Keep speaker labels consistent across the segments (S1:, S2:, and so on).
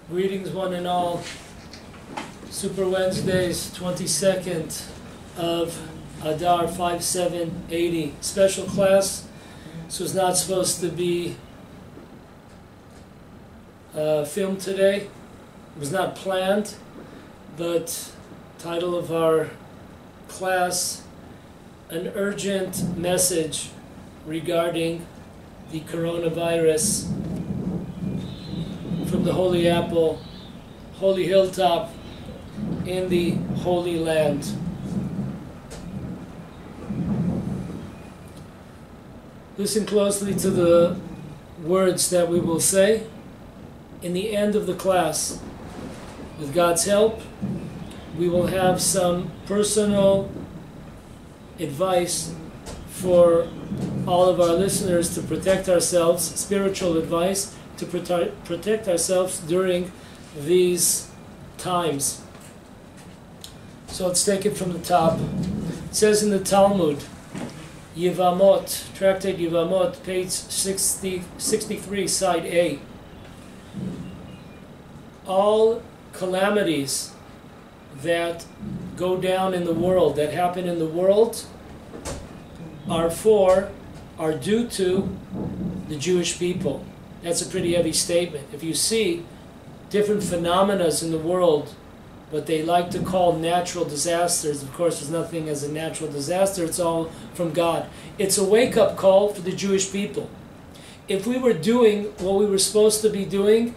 S1: Greetings one and all. Super Wednesdays, 22nd of Adar 5780. Special class. This was not supposed to be filmed today. It was not planned, but title of our class, an urgent message regarding the coronavirus from the Holy Apple, Holy Hilltop, in the Holy Land. Listen closely to the words that we will say. In the end of the class, with God's help, we will have some personal advice for all of our listeners to protect ourselves, spiritual advice to protect ourselves during these times. So let's take it from the top. It says in the Talmud, Yevamot, Tractate Yevamot, page 63, side A. All calamities that go down in the world, that happen in the world, are due to the Jewish people. That's a pretty heavy statement. If you see different phenomena in the world, what they like to call natural disasters, of course there's nothing as a natural disaster, it's all from God. It's a wake-up call for the Jewish people. If we were doing what we were supposed to be doing,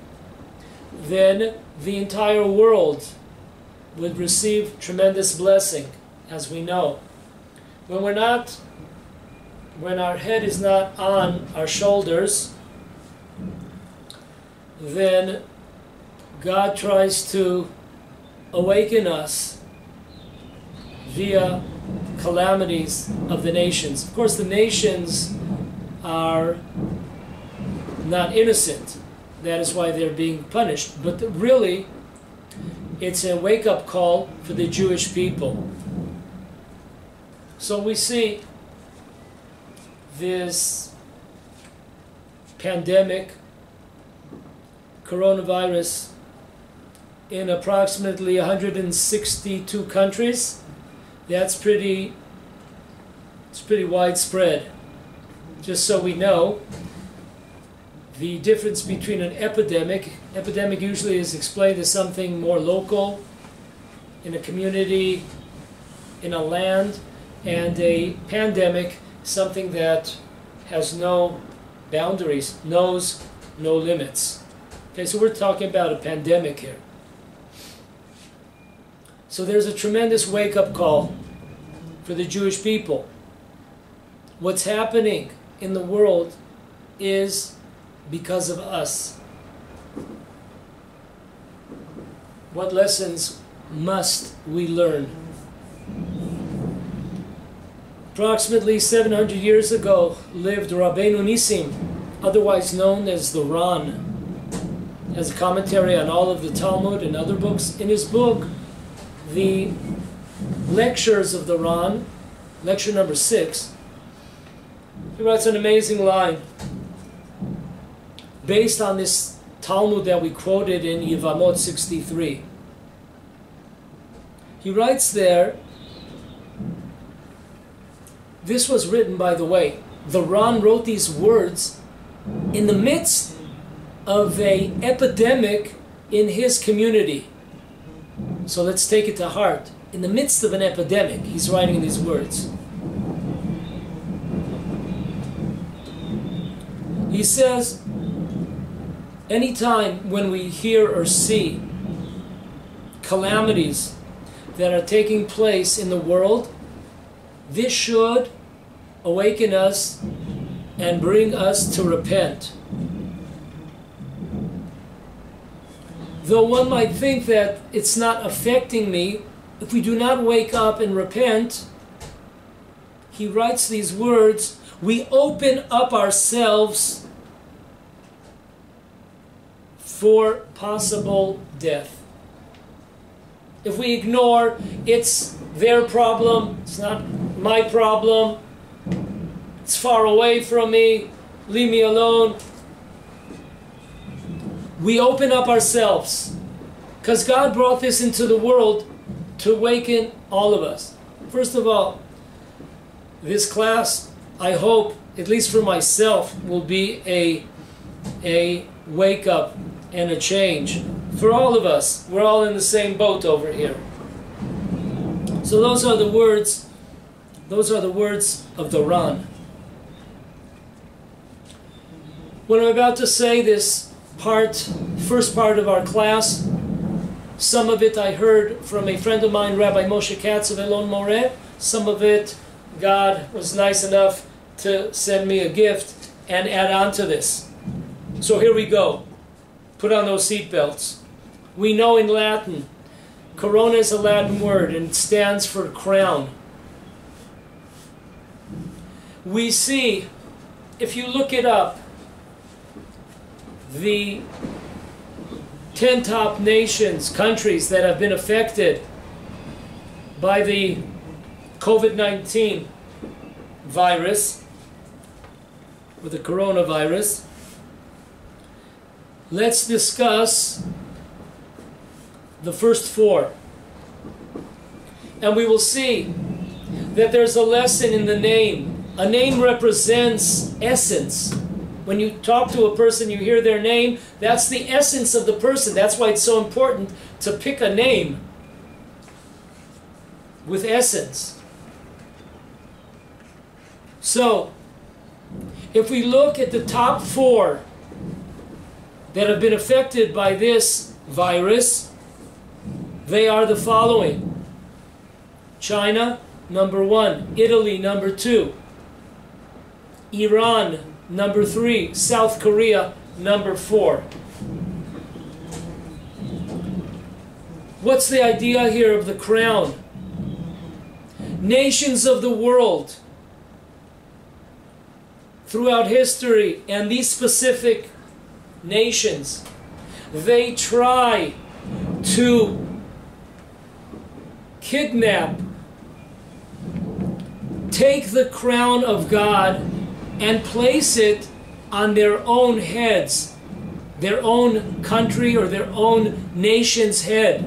S1: then the entire world would receive tremendous blessing, as we know. When our head is not on our shoulders, then God tries to awaken us via calamities of the nations. Of course, the nations are not innocent. That is why they're being punished. But really, it's a wake-up call for the Jewish people. So we see this pandemic, coronavirus, in approximately 162 countries. It's pretty widespread. Just so we know, the difference between an epidemic usually is explained as something more local, in a community, in a land, and a pandemic, something that has no boundaries, knows no limits. Okay, so we're talking about a pandemic here. So there's a tremendous wake-up call for the Jewish people. What's happening in the world is because of us. What lessons must we learn? Approximately 700 years ago lived Rabbeinu Nissim, otherwise known as the Ran, as a commentary on all of the Talmud and other books. In his book, the lectures of the Ran, lecture number 6, he writes an amazing line based on this Talmud that we quoted in Yevamot 63. He writes there, this was written, by the way, the Ran wrote these words in the midst of an epidemic in his community. So let's take it to heart. In the midst of an epidemic, he's writing these words. He says, anytime when we hear or see calamities that are taking place in the world, this should awaken us and bring us to repent. Though one might think that it's not affecting me, if we do not wake up and repent, he writes these words, we open up ourselves for possible death. If we ignore, it's their problem, it's not my problem, it's far away from me, leave me alone, we open up ourselves. Because God brought this into the world to awaken all of us. First of all, this class, I hope, at least for myself, will be a wake-up and a change for all of us. We're all in the same boat over here. So those are the words of the Ran. When I'm about to say this first part of our class, some of it I heard from a friend of mine, Rabbi Moshe Katz of Elon Moreh. Some of it, God was nice enough to send me a gift and add on to this. So here we go. Put on those seatbelts. We know in Latin, corona is a Latin word and it stands for crown. We see, if you look it up, the 10 top nations, countries that have been affected by the COVID-19 virus, or the coronavirus. Let's discuss the first 4. And we will see that there's a lesson in the name. A name represents essence. When you talk to a person, you hear their name, that's the essence of the person. That's why it's so important to pick a name with essence. So, if we look at the top 4 that have been affected by this virus, they are the following. China, number 1. Italy, number 2. Iran, number 3. South Korea, number 4. What's the idea here of the crown? Nations of the world throughout history, and these specific nations, they try to kidnap, take the crown of God and place it on their own heads, their own country or their own nation's head.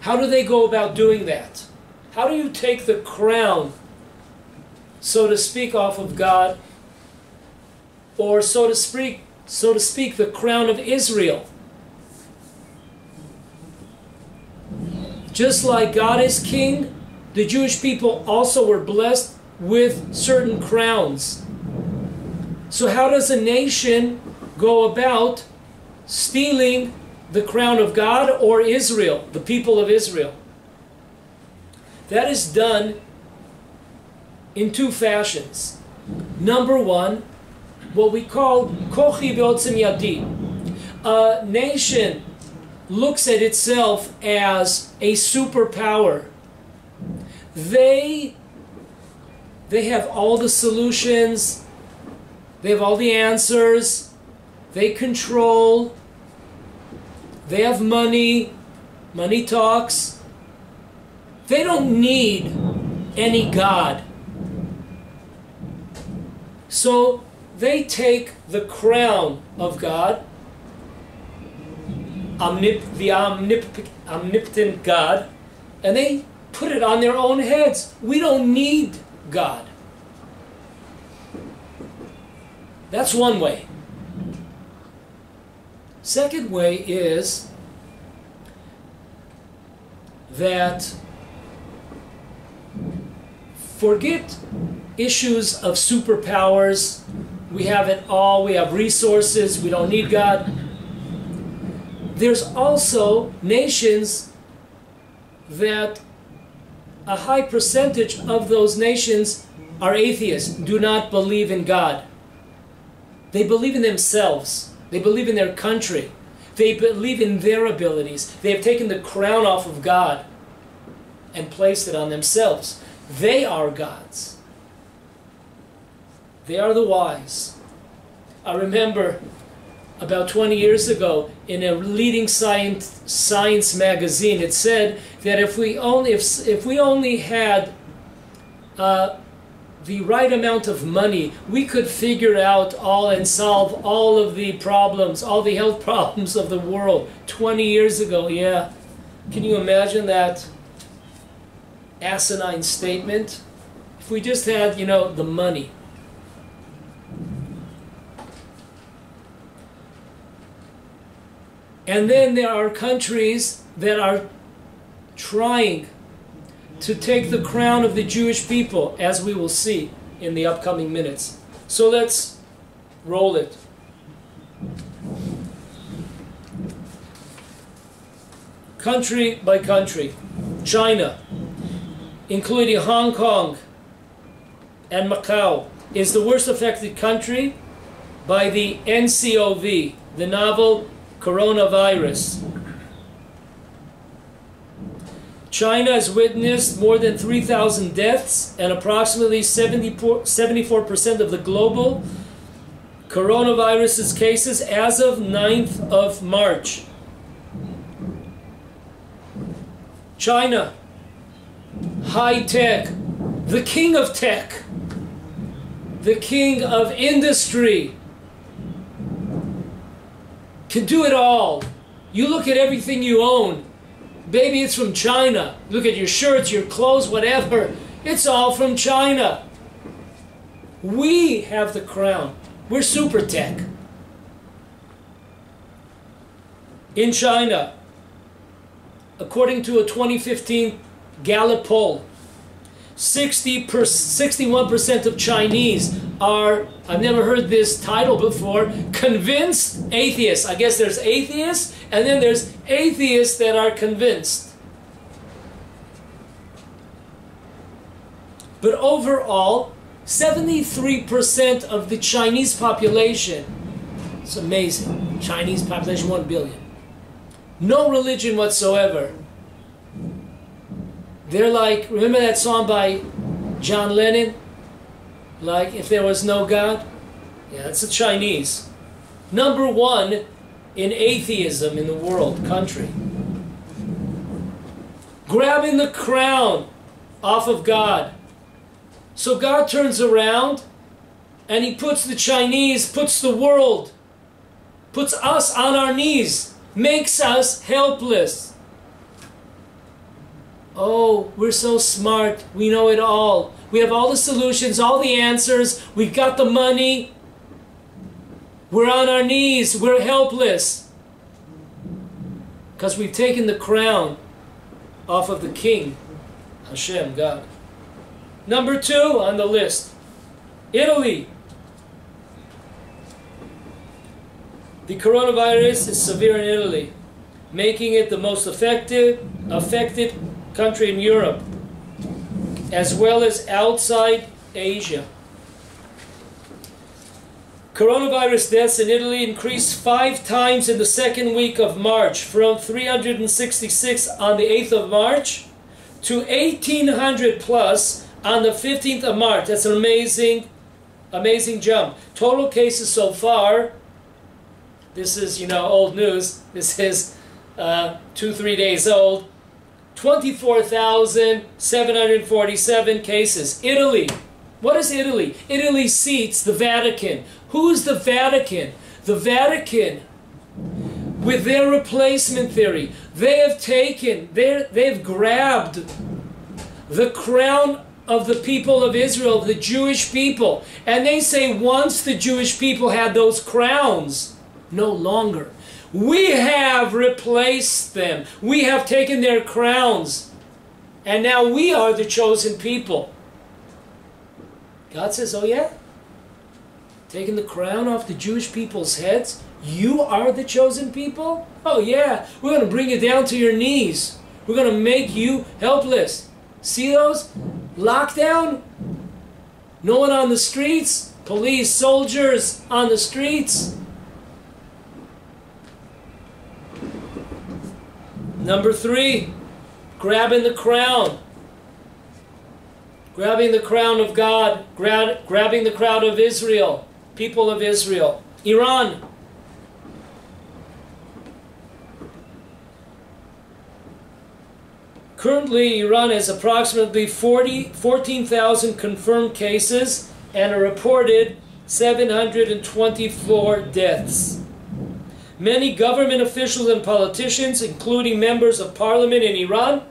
S1: How do they go about doing that? How do you take the crown, so to speak, off of God, or so to speak, the crown of Israel? Just like God is king, the Jewish people also were blessed with certain crowns. So how does a nation go about stealing the crown of God or Israel, the people of Israel? That is done in 2 fashions. Number 1, what we call kochi be'otzem yadi. A nation looks at itself as a superpower. They have all the solutions, they have all the answers, they control, they have money, money talks. They don't need any God. So they take the crown of God, the omnipotent God, and they put it on their own heads. We don't need God. That's one way. Second way is that forget issues of superpowers. We have it all. We have resources. We don't need God. There's also nations that a high percentage of those nations are atheists, do not believe in God. They believe in themselves. They believe in their country. They believe in their abilities. They have taken the crown off of God and placed it on themselves. They are gods. They are the wise. I remember about 20 years ago in a leading science magazine, it said that if we only had the right amount of money, we could figure out all and solve all of the problems, all the health problems of the world 20 years ago. Yeah. Can you imagine that asinine statement? If we just had, the money. And then there are countries that are trying to take the crown of the Jewish people, as we will see in the upcoming minutes. So let's roll it. Country by country. China, including Hong Kong and Macau, is the worst affected country by the NCOV, the novel coronavirus. China has witnessed more than 3,000 deaths and approximately 74% of the global coronavirus cases as of 9th of March. China, high tech, the king of tech, the king of industry, can do it all. You look at everything you own, baby, it's from China. Look at your shirts, your clothes, whatever. It's all from China. We have the crown. We're super tech. In China, according to a 2015 Gallup poll, 61% of Chinese are, I've never heard this title before, convinced atheists. I guess there's atheists, and then there's atheists that are convinced. But overall, 73% of the Chinese population, it's amazing, Chinese population 1 billion, no religion whatsoever. They're like, remember that song by John Lennon? Like, if there was no God? Yeah, it's the Chinese. Number 1 in atheism in the world, country. Grabbing the crown off of God. So God turns around and he puts the Chinese, puts the world, puts us on our knees, makes us helpless. Oh, we're so smart. We know it all. We have all the solutions, all the answers. We've got the money. We're on our knees. We're helpless. Because we've taken the crown off of the king, Hashem, God. Number 2 on the list, Italy. The coronavirus is severe in Italy, making it the most affected country in Europe, as well as outside Asia. Coronavirus deaths in Italy increased 5 times in the second week of March, from 366 on the 8th of March to 1,800 plus on the 15th of March. That's an amazing jump. Total cases so far, this is, old news. This is 2-3 days old. 24,747 cases. Italy. What is Italy? Italy seats the Vatican. Who is the Vatican? The Vatican, with their replacement theory, they've grabbed the crown of the people of Israel, the Jewish people. And they say once the Jewish people had those crowns, no longer. We have replaced them. We have taken their crowns. And now we are the chosen people. God says, oh yeah? Taking the crown off the Jewish people's heads? You are the chosen people? Oh yeah, we're going to bring you down to your knees. We're going to make you helpless. See those? Lockdown? No one on the streets? Police, soldiers on the streets? Number 3, grabbing the crown. Grabbing the crown of God. Grabbing the crown of Israel. People of Israel. Iran. Currently, Iran has approximately 14,000 confirmed cases and a reported 724 deaths. Many government officials and politicians, including members of parliament in Iran,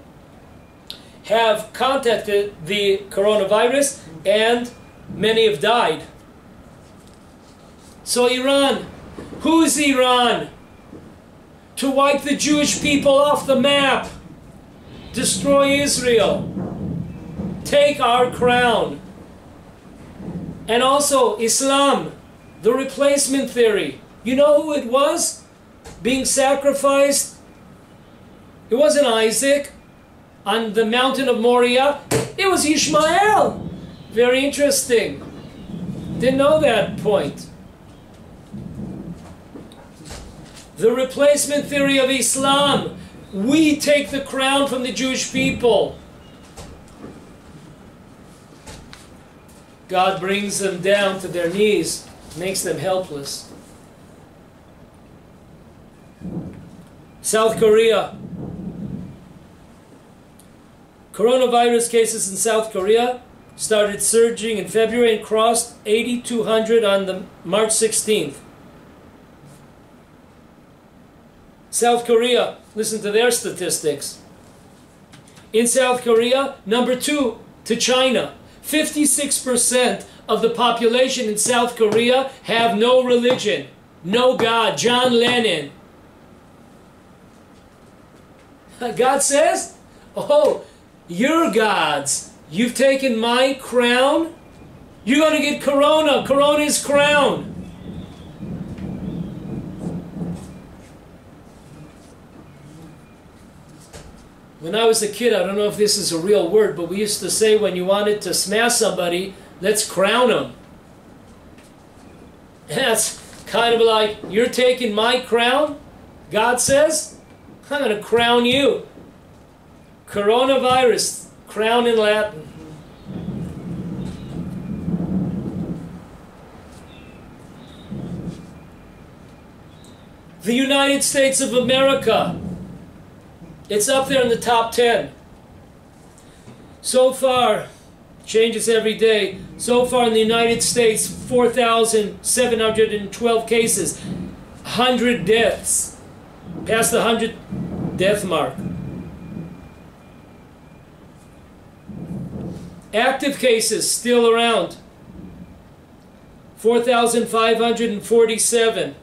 S1: have contacted the coronavirus, and many have died. So Iran, who is Iran? To wipe the Jewish people off the map, destroy Israel, take our crown. And also Islam, the replacement theory. You know who it was being sacrificed? It wasn't Isaac on the mountain of Moriah. It was Ishmael. Very interesting. Didn't know that point. The replacement theory of Islam. We take the crown from the Jewish people. God brings them down to their knees, makes them helpless. South Korea. Coronavirus cases in South Korea started surging in February and crossed 8,200 on the March 16th. South Korea, listen to their statistics. In South Korea, number 2 to China. 56% of the population in South Korea have no religion, no God. John Lennon. God says, oh, you're gods. You've taken my crown. You're going to get corona. Corona is crown. When I was a kid, I don't know if this is a real word, but we used to say when you wanted to smash somebody, let's crown them. And that's kind of like, you're taking my crown? God says, I'm going to crown you. Coronavirus, crown in Latin. The United States of America. It's up there in the top 10. So far, changes every day. So far in the United States, 4,712 cases, 100 deaths, past the 100 death mark. Active cases still around, 4,547.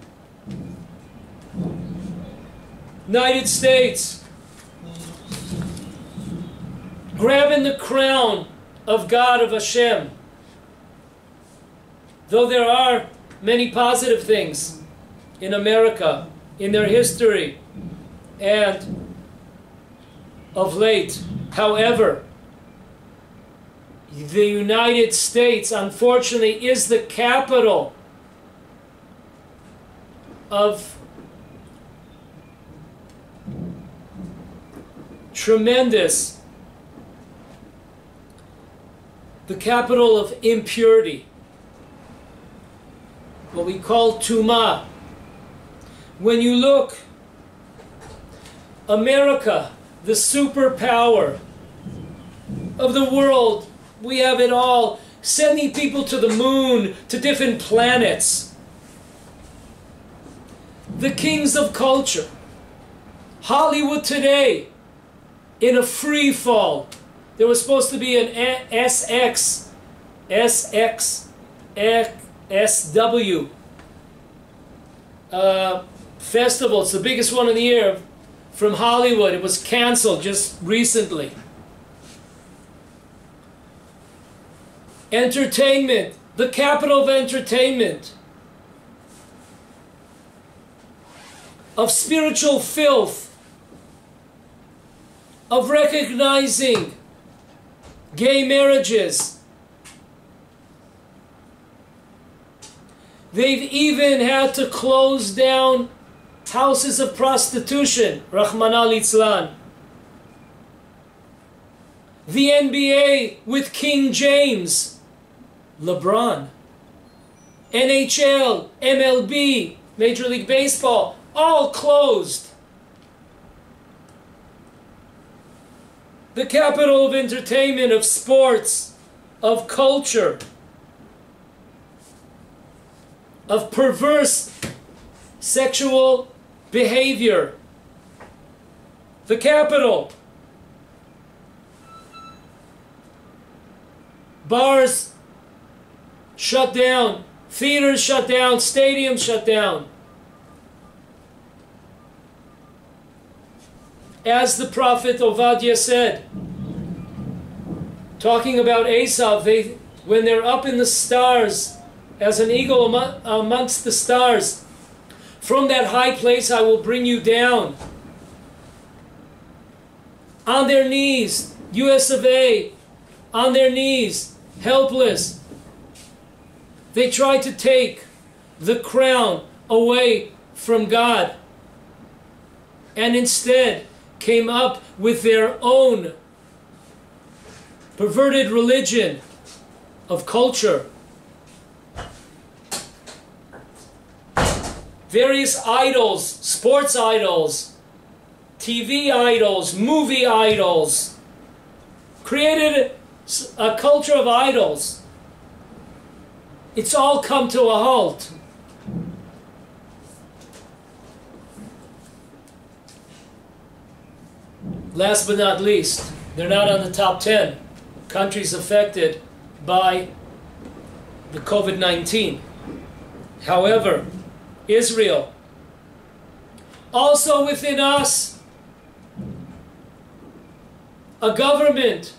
S1: United States, grabbing the crown of God, of Hashem. Though there are many positive things in America, in their history, and of late. However, the United States, unfortunately, is the capital of tremendous, the capital of impurity, what we call Tumah. When you look, America, the superpower of the world, we have it all, sending people to the moon, to different planets. The kings of culture, Hollywood today, in a free fall. There was supposed to be an SW festival. It's the biggest one of the year from Hollywood. It was canceled just recently. Entertainment, the capital of entertainment, of spiritual filth, of recognizing gay marriages. They've even had to close down houses of prostitution, Rahmana litzlan. The NBA with King James, LeBron. NHL, MLB, Major League Baseball, all closed. the capital of entertainment, of sports, of culture, of perverse sexual behavior. The capital. Bars shut down, theaters shut down, stadiums shut down. As the prophet Ovadia said, talking about Esav, when they're up in the stars, as an eagle amongst the stars, from that high place I will bring you down. On their knees, US of A, on their knees, helpless. They tried to take the crown away from God, and instead came up with their own perverted religion of culture. Various idols, sports idols, TV idols, movie idols, created a culture of idols. It's all come to a halt. Last but not least, they're not on the top 10 countries affected by the COVID-19. However, Israel, also within us, a government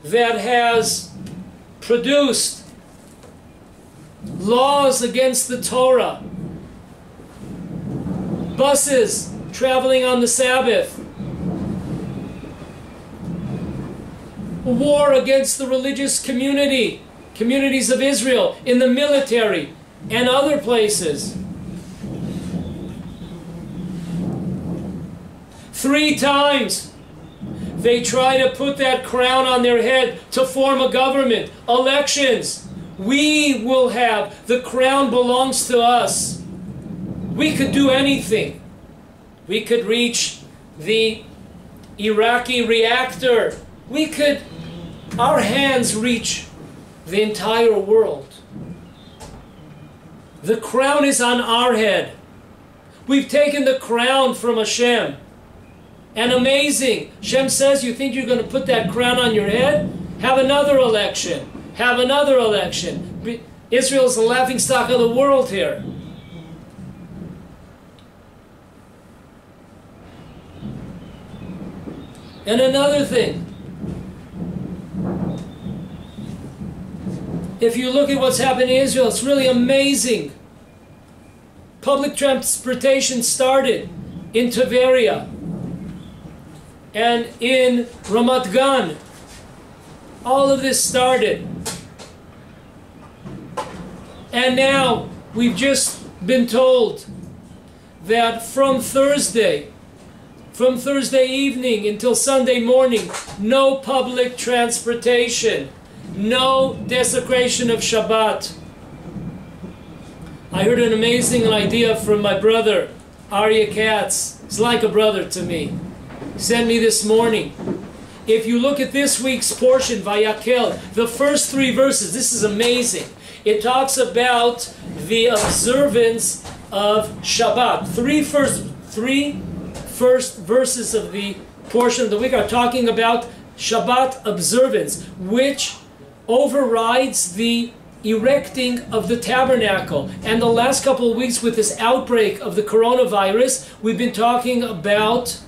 S1: that has produced laws against the Torah, buses traveling on the Sabbath, a war against the religious communities of Israel, in the military and other places. 3 times they try to put that crown on their head to form a government. Elections. We will have. The crown belongs to us. We could do anything. We could reach the Iraqi reactor. We could, our hands reach the entire world. The crown is on our head. We've taken the crown from Hashem. And amazing. Hashem says, you think you're going to put that crown on your head? Have another election. Have another election. Israel's the laughingstock of the world here. And another thing. If you look at what's happened in Israel, it's really amazing. Public transportation started in Tveria and in Ramat Gan. All of this started. And now we've just been told that from Thursday evening until Sunday morning, no public transportation, no desecration of Shabbat. I heard an amazing idea from my brother, Aryeh Katz. He's like a brother to me. He sent me this morning. If you look at this week's portion, Vayakel, the first 3 verses, this is amazing. It talks about the observance of Shabbat. 3 first verses of the portion of the week are talking about Shabbat observance, which overrides the erecting of the tabernacle. And the last couple of weeks, with this outbreak of the coronavirus, we've been talking about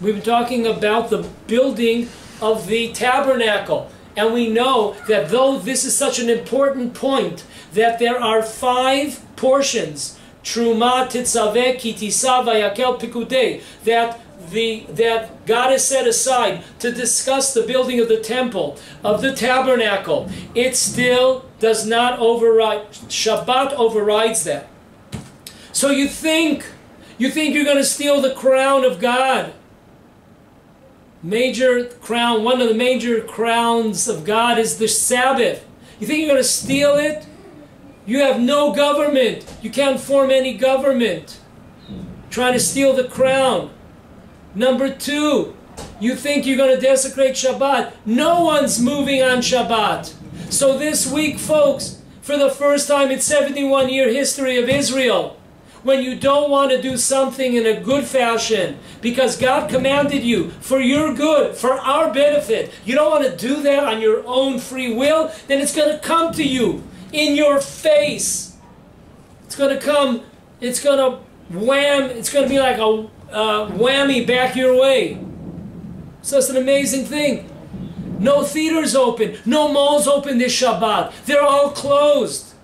S1: the building of the tabernacle. And we know that though this is such an important point, that there are 5 portions, Truma, Titzaveh, Kitisa, Vayakel, Pikudei, that God has set aside to discuss the building of the temple, of the tabernacle. It still does not override. Shabbat overrides that. So you think you're going to steal the crown of God. Major crown, one of the major crowns of God is the Sabbath. You think you're going to steal it? You have no government. You can't form any government. Trying to steal the crown. Number 2, You think you're going to desecrate Shabbat. No one's moving on Shabbat. So this week, folks, for the first time in 71-year history of Israel, when you don't want to do something in a good fashion, because God commanded you for your good, for our benefit, you don't want to do that on your own free will, then it's going to come to you in your face. It's going to come, it's going to wham, it's going to be like a whammy back your way. So it's an amazing thing. No theaters open, no malls open this Shabbat. They're all closed.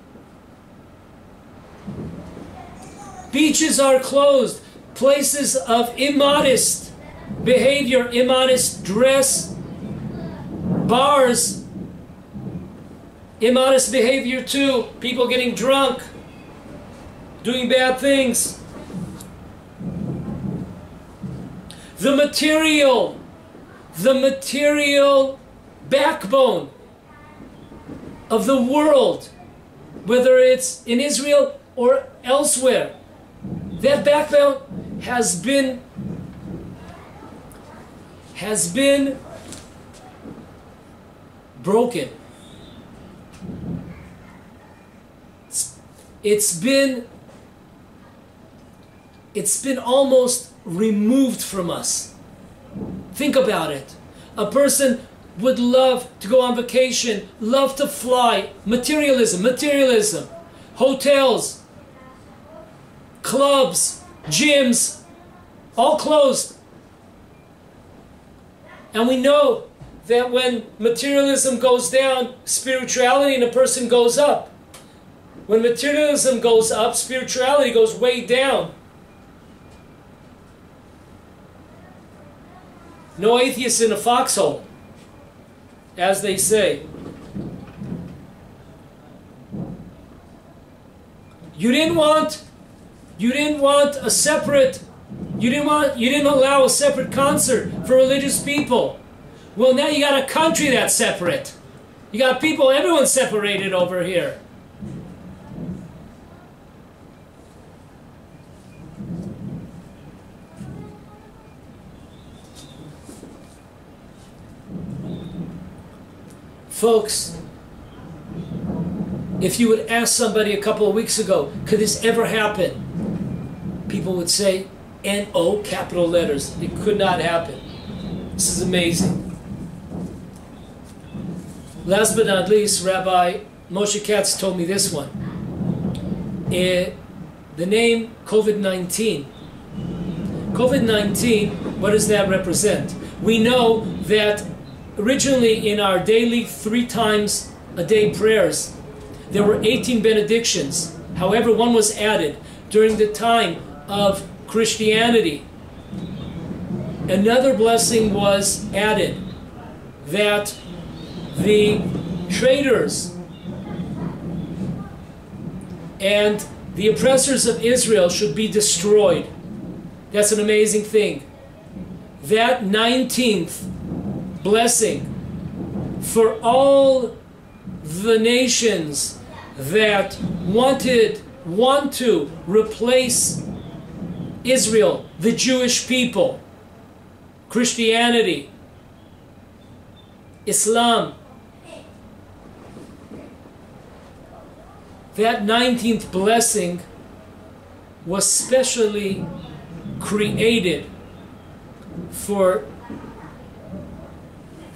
S1: Beaches are closed. Places of immodest behavior, immodest dress, bars, immodest behavior too. People getting drunk, doing bad things. The material backbone of the world, whether it's in Israel or elsewhere, that backbone has been broken. It's been almost removed from us. Think about it. A person would love to go on vacation, love to fly. Materialism. Hotels, clubs, gyms, all closed. And we know that when materialism goes down, spirituality in a person goes up. When materialism goes up, spirituality goes way down. No atheists in a foxhole, as they say. You didn't allow a separate concert for religious people. Well, now you got a country that's separate. You got people, everyone's separated over here. Folks, if you would ask somebody a couple of weeks ago, could this ever happen? People would say, N-O, capital letters. It could not happen. This is amazing. Last but not least, Rabbi Moshe Katz told me this one. The name COVID-19. COVID-19, what does that represent? We know that originally in our daily 3 times a day prayers, there were 18 benedictions. However, one was added during the time of Christianity. Another blessing was added, that the traitors and the oppressors of Israel should be destroyed. That's an amazing thing. That 19th blessing for all the nations that want to replace Israel, the Jewish people, Christianity, Islam. That 19th blessing was specially created for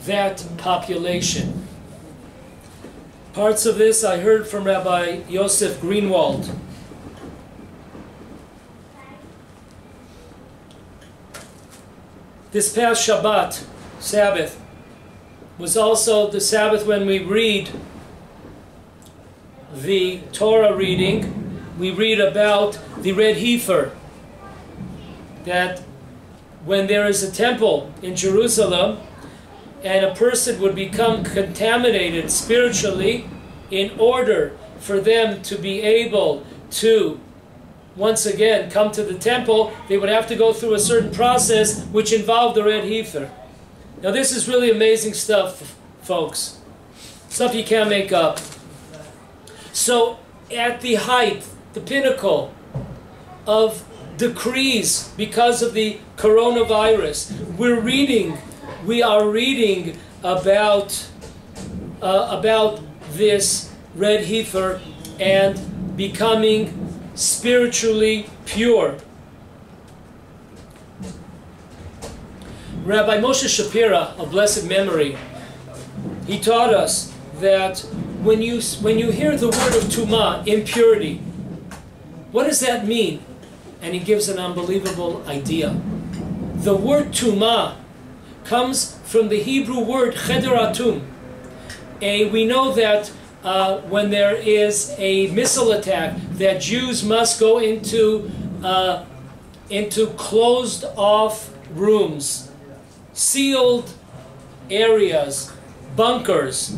S1: that population. Parts of this I heard from Rabbi Yosef Greenwald. This past Shabbat, Sabbath, was also the Sabbath when we read the Torah reading. We read about the red heifer, that when there is a temple in Jerusalem and a person would become contaminated spiritually, in order for them to be able to once again come to the temple, they would have to go through a certain process which involved the red heifer. Now this is really amazing stuff, folks. Stuff you can't make up. So at the height, the pinnacle of decrees because of the coronavirus, we're reading we are reading about this red heifer and becoming spiritually pure. Rabbi Moshe Shapira, of blessed memory, he taught us that when you hear the word of tumah, impurity, what does that mean? And he gives an unbelievable idea. The word tumah comes from the Hebrew word cheder atum. We know that when there is a missile attack, that Jews must go into closed off rooms, sealed areas, bunkers.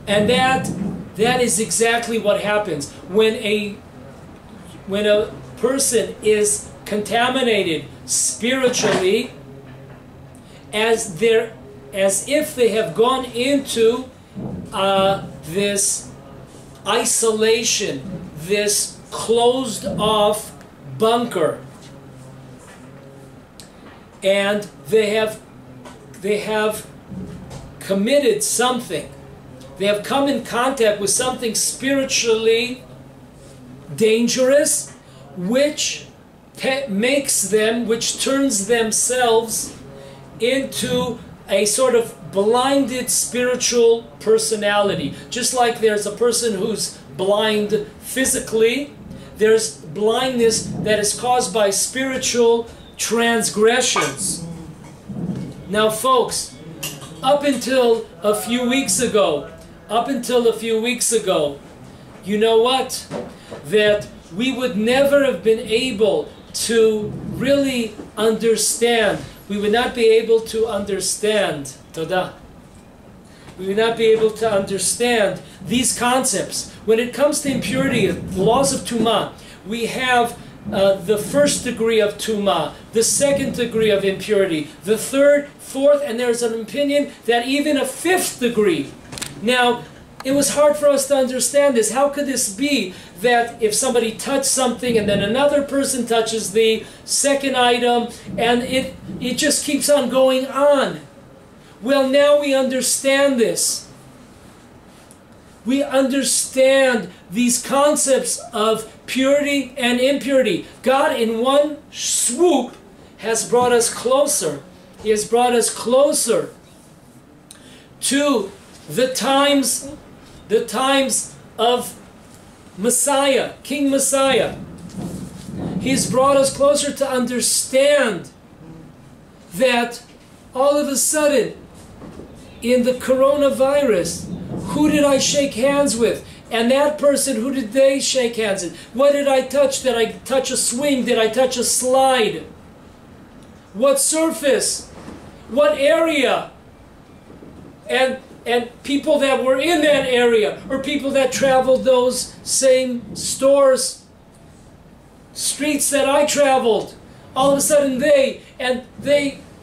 S1: And that is exactly what happens when a person is contaminated spiritually, as if they have gone into this isolation, this closed off bunker, and they have committed something. They have come in contact with something spiritually dangerous, which turns themselves into a sort of blinded spiritual personality. Just like there's a person who's blind physically, there's blindness that is caused by spiritual transgressions. Now folks, up until a few weeks ago, you know what? That we would never have been able to really understand. We would not be able to understand. Toda. We would not be able to understand these concepts. When it comes to impurity, the laws of Tumah, we have the first degree of Tumah, the second degree of impurity, the third, fourth, and there's an opinion that even a fifth degree. Now, it was hard for us to understand this. How could this be that if somebody touched something and then another person touches the second item, and it just keeps on going on? Well, now we understand this. We understand these concepts of purity and impurity. God, in one swoop, has brought us closer. He has brought us closer to the times of Messiah, King Messiah. He's brought us closer to understand that all of a sudden, in the coronavirus, who did I shake hands with? And that person, who did they shake hands with? What did I touch? Did I touch a swing? Did I touch a slide? What surface? What area? And people that were in that area, or people that traveled those same stores, streets that I traveled, all of a sudden they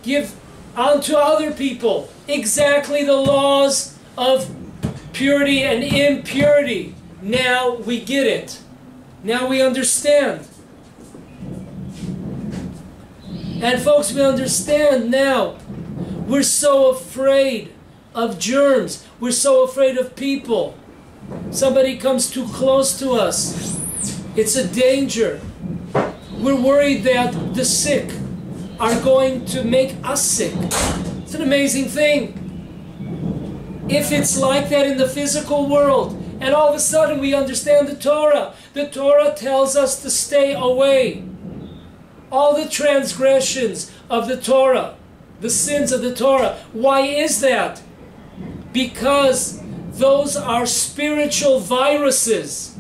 S1: give onto other people exactly the laws of purity and impurity. Now we get it. Now we understand. And folks, we understand now. We're so afraid of germs. We're so afraid of people. Somebody comes too close to us. It's a danger. We're worried that the sick are going to make us sick. It's an amazing thing. If it's like that in the physical world, and all of a sudden we understand the Torah. The Torah tells us to stay away. All the transgressions of the Torah, the sins of the Torah. Why is that? Because those are spiritual viruses.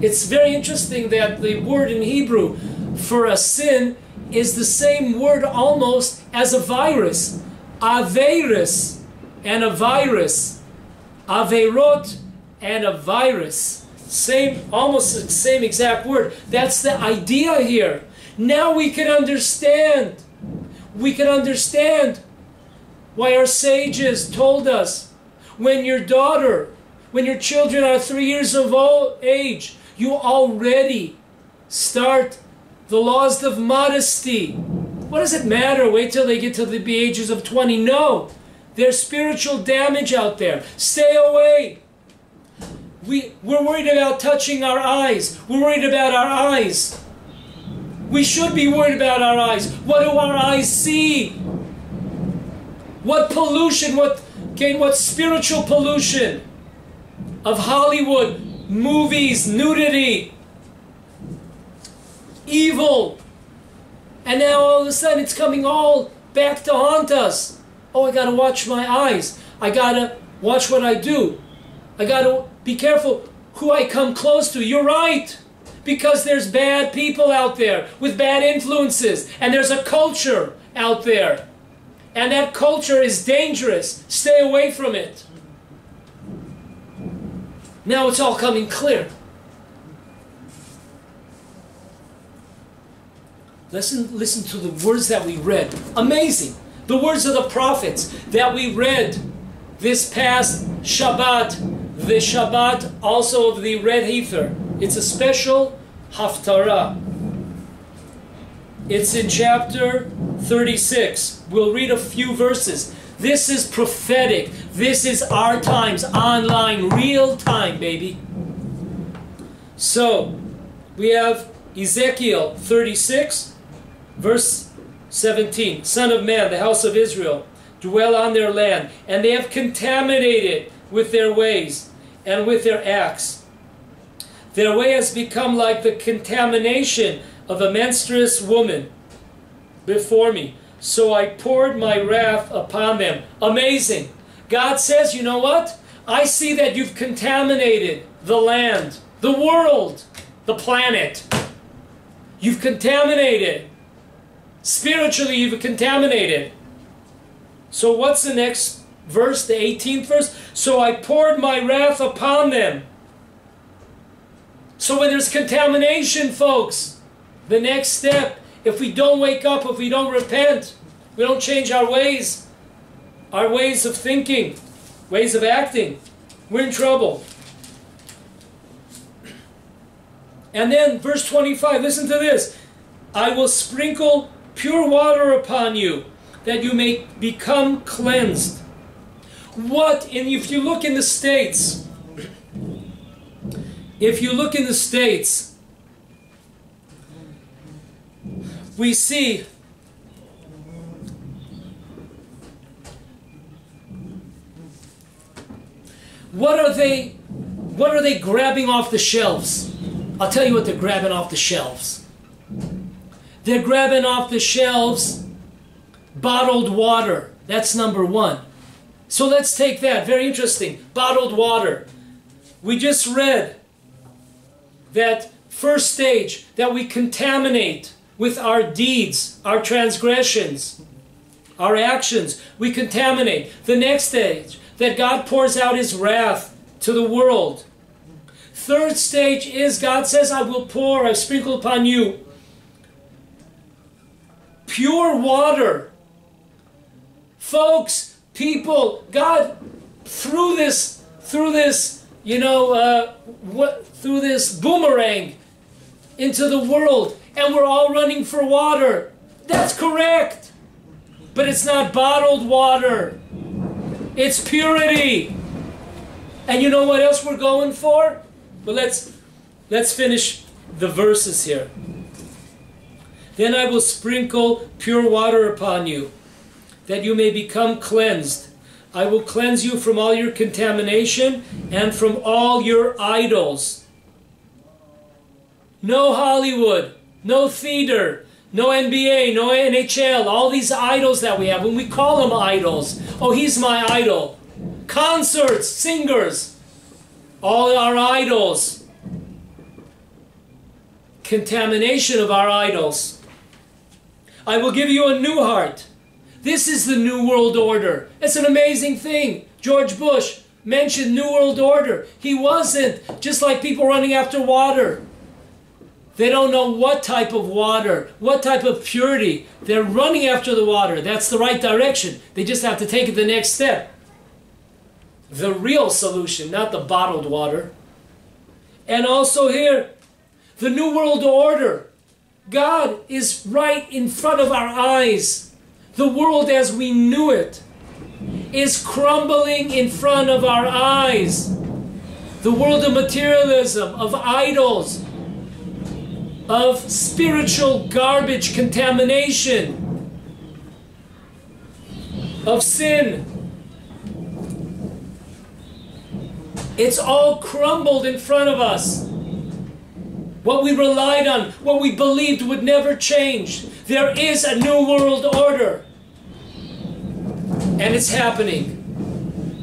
S1: It's very interesting that the word in Hebrew for a sin is the same word almost as a virus. Averis and a virus. Averot and a virus. Almost the same exact word. That's the idea here. Now we can understand. We can understand why our sages told us, when your children are 3 years of age, you already start the laws of modesty. What does it matter? Wait till they get to the ages of 20. No. There's spiritual damage out there. Stay away. We're worried about touching our eyes. We're worried about our eyes. We should be worried about our eyes. What do our eyes see? What pollution, what spiritual pollution of Hollywood, movies, nudity, evil. And now all of a sudden it's coming all back to haunt us. Oh, I got to watch my eyes. I got to watch what I do. I got to be careful who I come close to. You're right. Because there's bad people out there with bad influences. And there's a culture out there. And that culture is dangerous. Stay away from it. Now it's all coming clear. Listen to the words that we read. Amazing. The words of the prophets that we read this past Shabbat. The Shabbat also of the red heifer. It's a special haftarah. It's in chapter 36. We'll read a few verses. This is prophetic. This is our times, online, real time, baby. So, we have Ezekiel 36, verse 17. Son of man, the house of Israel, dwell on their land, and they have contaminated with their ways and with their acts. Their way has become like the contamination of a menstruous woman before me. So I poured my wrath upon them. Amazing. God says, you know what? I see that you've contaminated the land, the world, the planet. You've contaminated. Spiritually, you've contaminated. So what's the next verse, the 18th verse? So I poured my wrath upon them. So when there's contamination, folks, the next step, if we don't wake up, if we don't repent, we don't change our ways of thinking, ways of acting, we're in trouble. And then verse 25, listen to this. I will sprinkle pure water upon you, that you may become cleansed. What, and if you look in the States, we see what are they grabbing off the shelves? I'll tell you what they're grabbing off the shelves. They're grabbing off the shelves bottled water. That's number one. So let's take that. Very interesting. Bottled water. We just read that first stage, that we contaminate with our deeds, our transgressions, our actions. We contaminate. The next stage, that God pours out His wrath to the world. Third stage is God says, I sprinkle upon you pure water. Folks, people, God, through this boomerang into the world, and we're all running for water. That's correct. But it's not bottled water. It's purity. And you know what else we're going for? Well, let's finish the verses here. Then I will sprinkle pure water upon you, that you may become cleansed. I will cleanse you from all your contamination and from all your idols. No Hollywood, no theater, no NBA, no NHL, all these idols that we have. When we call them idols, oh, he's my idol. Concerts, singers, all our idols. Contamination of our idols. I will give you a new heart. This is the New World Order. It's an amazing thing. George Bush mentioned New World Order. He wasn't. Just like people running after water. They don't know what type of water, what type of purity. They're running after the water. That's the right direction. They just have to take it the next step. The real solution, not the bottled water. And also here, the New World Order. God is right in front of our eyes. The world as we knew it is crumbling in front of our eyes. The world of materialism, of idols, of spiritual garbage, contamination, of sin. It's all crumbled in front of us. What we relied on, what we believed would never change. There is a new world order. And it's happening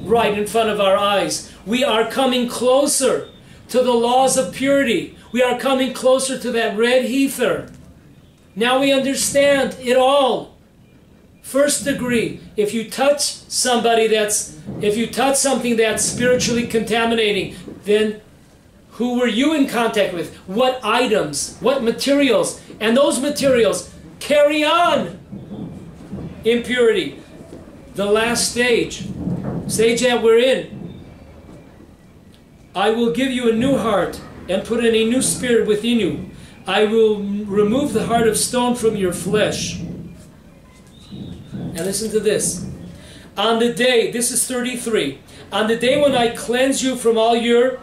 S1: right in front of our eyes. We are coming closer to the laws of purity. We are coming closer to that red ether. Now we understand it all. First degree, if you touch something that's spiritually contaminating, then who were you in contact with? What items? What materials? And those materials carry on impurity. The last stage that we're in. I will give you a new heart and put in a new spirit within you. I will remove the heart of stone from your flesh. And listen to this. On the day, this is 33, on the day when I cleanse you from all your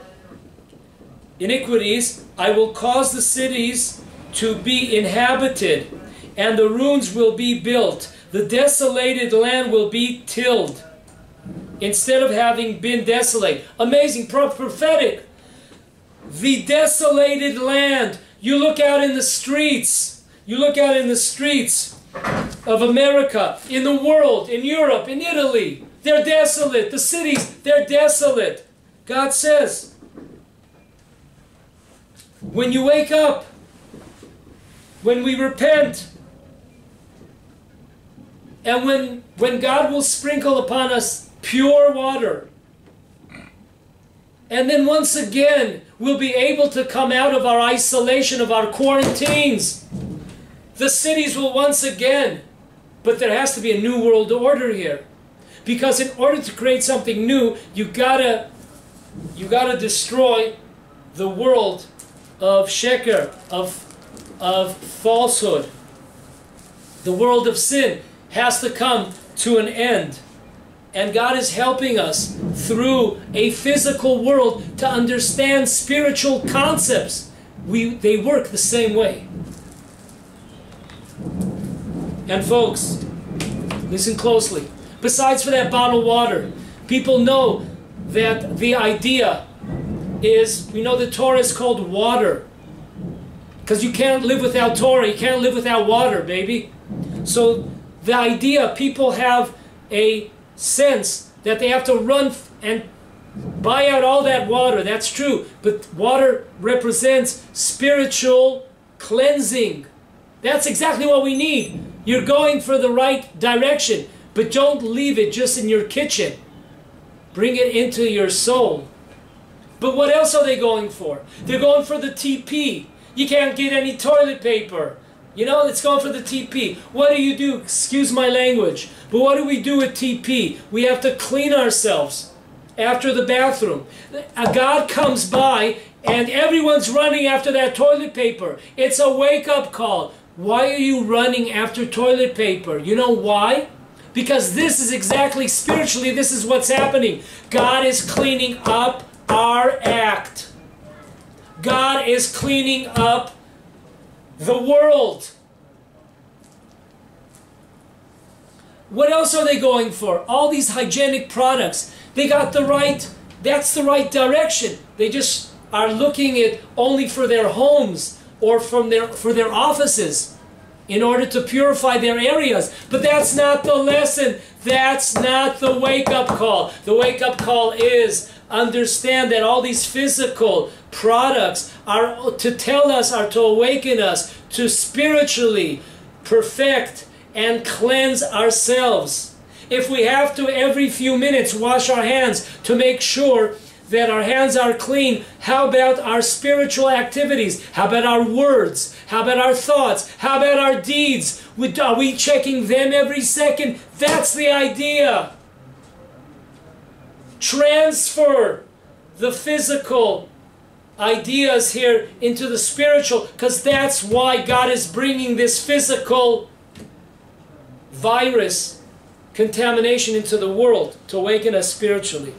S1: iniquities, I will cause the cities to be inhabited, and the ruins will be built. The desolated land will be tilled, instead of having been desolate. Amazing, prophetic. The desolated land. You look out in the streets. You look out in the streets of America, in the world, in Europe, in Italy. They're desolate. The cities, they're desolate. God says, when you wake up, when we repent, and when God will sprinkle upon us pure water, and then once again we'll be able to come out of our isolation, of our quarantines. The cities will once again, but there has to be a new world order here. Because in order to create something new, you gotta destroy the world of sheker, of falsehood. The world of sin has to come to an end. And God is helping us through a physical world to understand spiritual concepts. They work the same way. And folks, listen closely. Besides for that bottled water, people know that the idea is, we know the Torah is called water. Because you can't live without Torah, you can't live without water, baby. So the idea, people have a sense that they have to run and buy out all that water. That's true. But water represents spiritual cleansing. That's exactly what we need. You're going for the right direction, but don't leave it just in your kitchen. Bring it into your soul. But what else are they going for? They're going for the TP. You can't get any toilet paper. You know, it's going for the TP. What do? Excuse my language. But what do we do with TP? We have to clean ourselves after the bathroom. A God comes by and everyone's running after that toilet paper. It's a wake-up call. Why are you running after toilet paper? You know why? Because this is exactly spiritually, this is what's happening. God is cleaning up our act. God is cleaning up the world. What else are they going for? All these hygienic products. They got the right, that's the right direction. They just are looking at only for their homes or for their offices in order to purify their areas. But that's not the lesson. That's not the wake-up call. The wake-up call is understand that all these physical products are to tell us, are to awaken us to spiritually perfect and cleanse ourselves. If we have to every few minutes wash our hands to make sure that our hands are clean, how about our spiritual activities? How about our words? How about our thoughts? How about our deeds? Are we checking them every second? That's the idea. Transfer the physical ideas here into the spiritual, because that's why God is bringing this physical virus contamination into the world, to awaken us spiritually.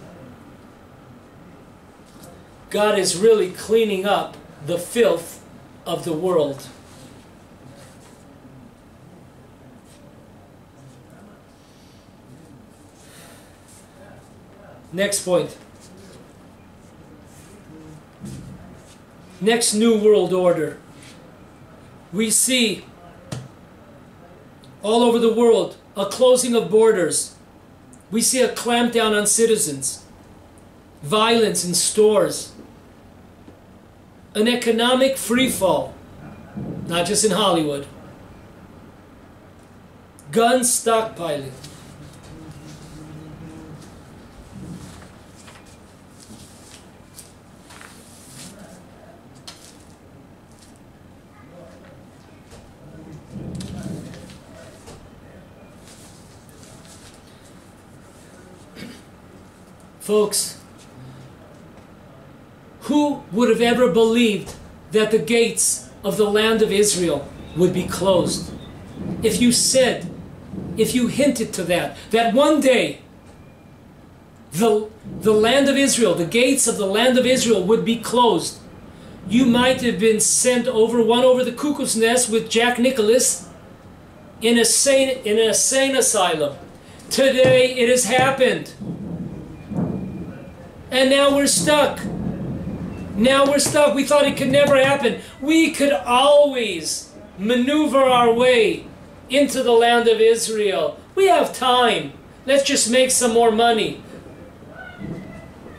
S1: God is really cleaning up the filth of the world. Next point. Next New World Order. We see all over the world a closing of borders. We see a clampdown on citizens. Violence in stores. An economic freefall. Not just in Hollywood. Gun stockpiling. Folks, who would have ever believed that the gates of the land of Israel would be closed? If you said, if you hinted to that one day the land of Israel, the gates of the land of Israel would be closed, you might have been sent over the cuckoo's nest with Jack Nicklaus in a sane asylum. Today it has happened. And now we're stuck. Now we're stuck. We thought it could never happen. We could always maneuver our way into the land of Israel. We have time. Let's just make some more money.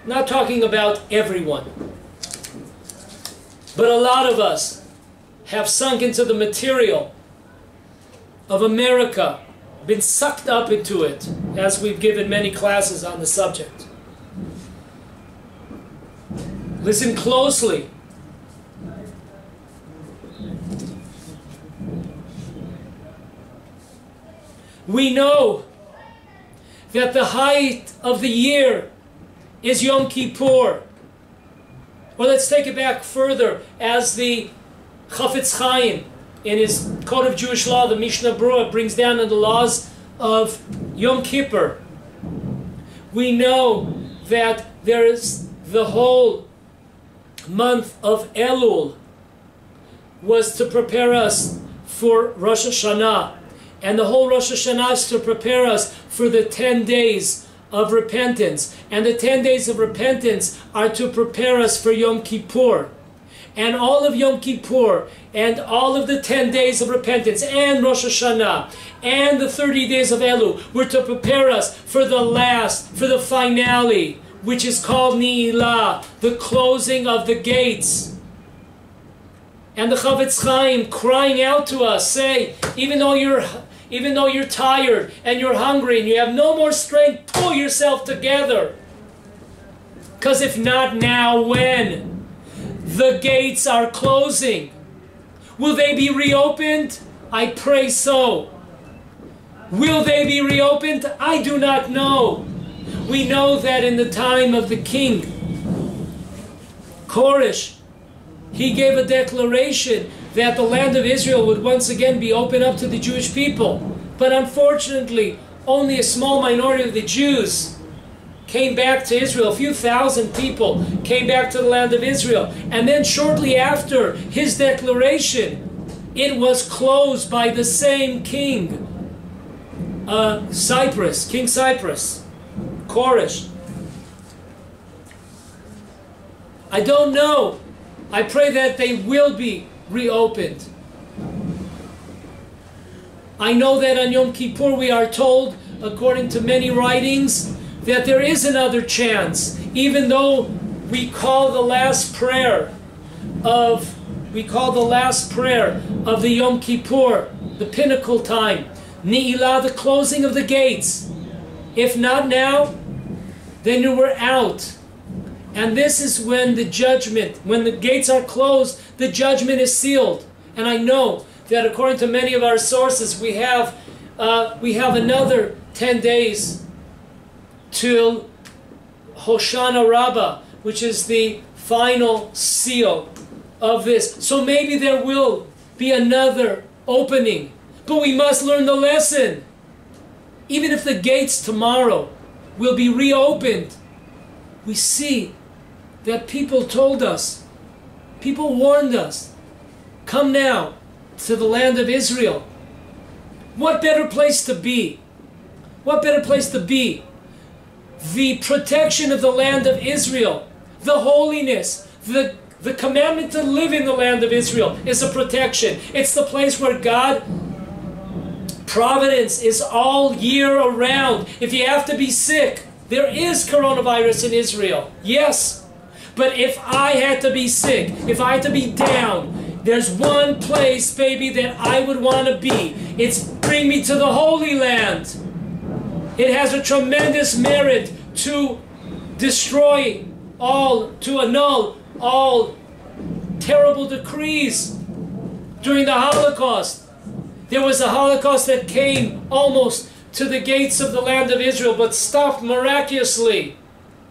S1: Not talking about everyone. But a lot of us have sunk into the material of America, been sucked up into it, as we've given many classes on the subject. Listen closely. We know that the height of the year is Yom Kippur. Or let's take it back further, as the Chafetz Chaim in his Code of Jewish Law, the Mishnah Berurah, brings down in the laws of Yom Kippur. We know that there is the whole month of Elul was to prepare us for Rosh Hashanah, and the whole Rosh Hashanah is to prepare us for the 10 days of repentance, and the 10 days of repentance are to prepare us for Yom Kippur. And all of Yom Kippur and all of the 10 days of repentance and Rosh Hashanah and the 30 days of Elul were to prepare us for the finale, which is called Ni'ilah, the closing of the gates. And the Chafetz Chaim crying out to us, say, even though you're tired and you're hungry and you have no more strength, pull yourself together. Because if not now, when? The gates are closing. Will they be reopened? I pray so. Will they be reopened? I do not know. We know that in the time of the king, Koresh, he gave a declaration that the land of Israel would once again be opened up to the Jewish people. But unfortunately, only a small minority of the Jews came back to Israel. A few thousand people came back to the land of Israel. And then shortly after his declaration, it was closed by the same king, King Cyprus, Koresh. I don't know. I pray that they will be reopened. I know that on Yom Kippur we are told, according to many writings, that there is another chance, even though we call the last prayer of the Yom Kippur, the pinnacle time, Ni'ilah, the closing of the gates. If not now, then we're out. And this is when the judgment, when the gates are closed, the judgment is sealed. And I know that according to many of our sources, we have another 10 days till Hoshana Rabbah, which is the final seal of this. So maybe there will be another opening, but we must learn the lesson. Even if the gates tomorrow will be reopened, we see that people told us, people warned us, come now to the land of Israel. What better place to be? What better place to be? The protection of the land of Israel, the holiness, the commandment to live in the land of Israel is a protection. It's the place where God, providence is all year around. If you have to be sick, there is coronavirus in Israel, yes. But if I had to be sick, if I had to be down, there's one place, baby, that I would want to be. It's bring me to the Holy Land. It has a tremendous merit to destroy all, to annul all terrible decrees during the Holocaust. There was a Holocaust that came almost to the gates of the land of Israel, but stopped miraculously.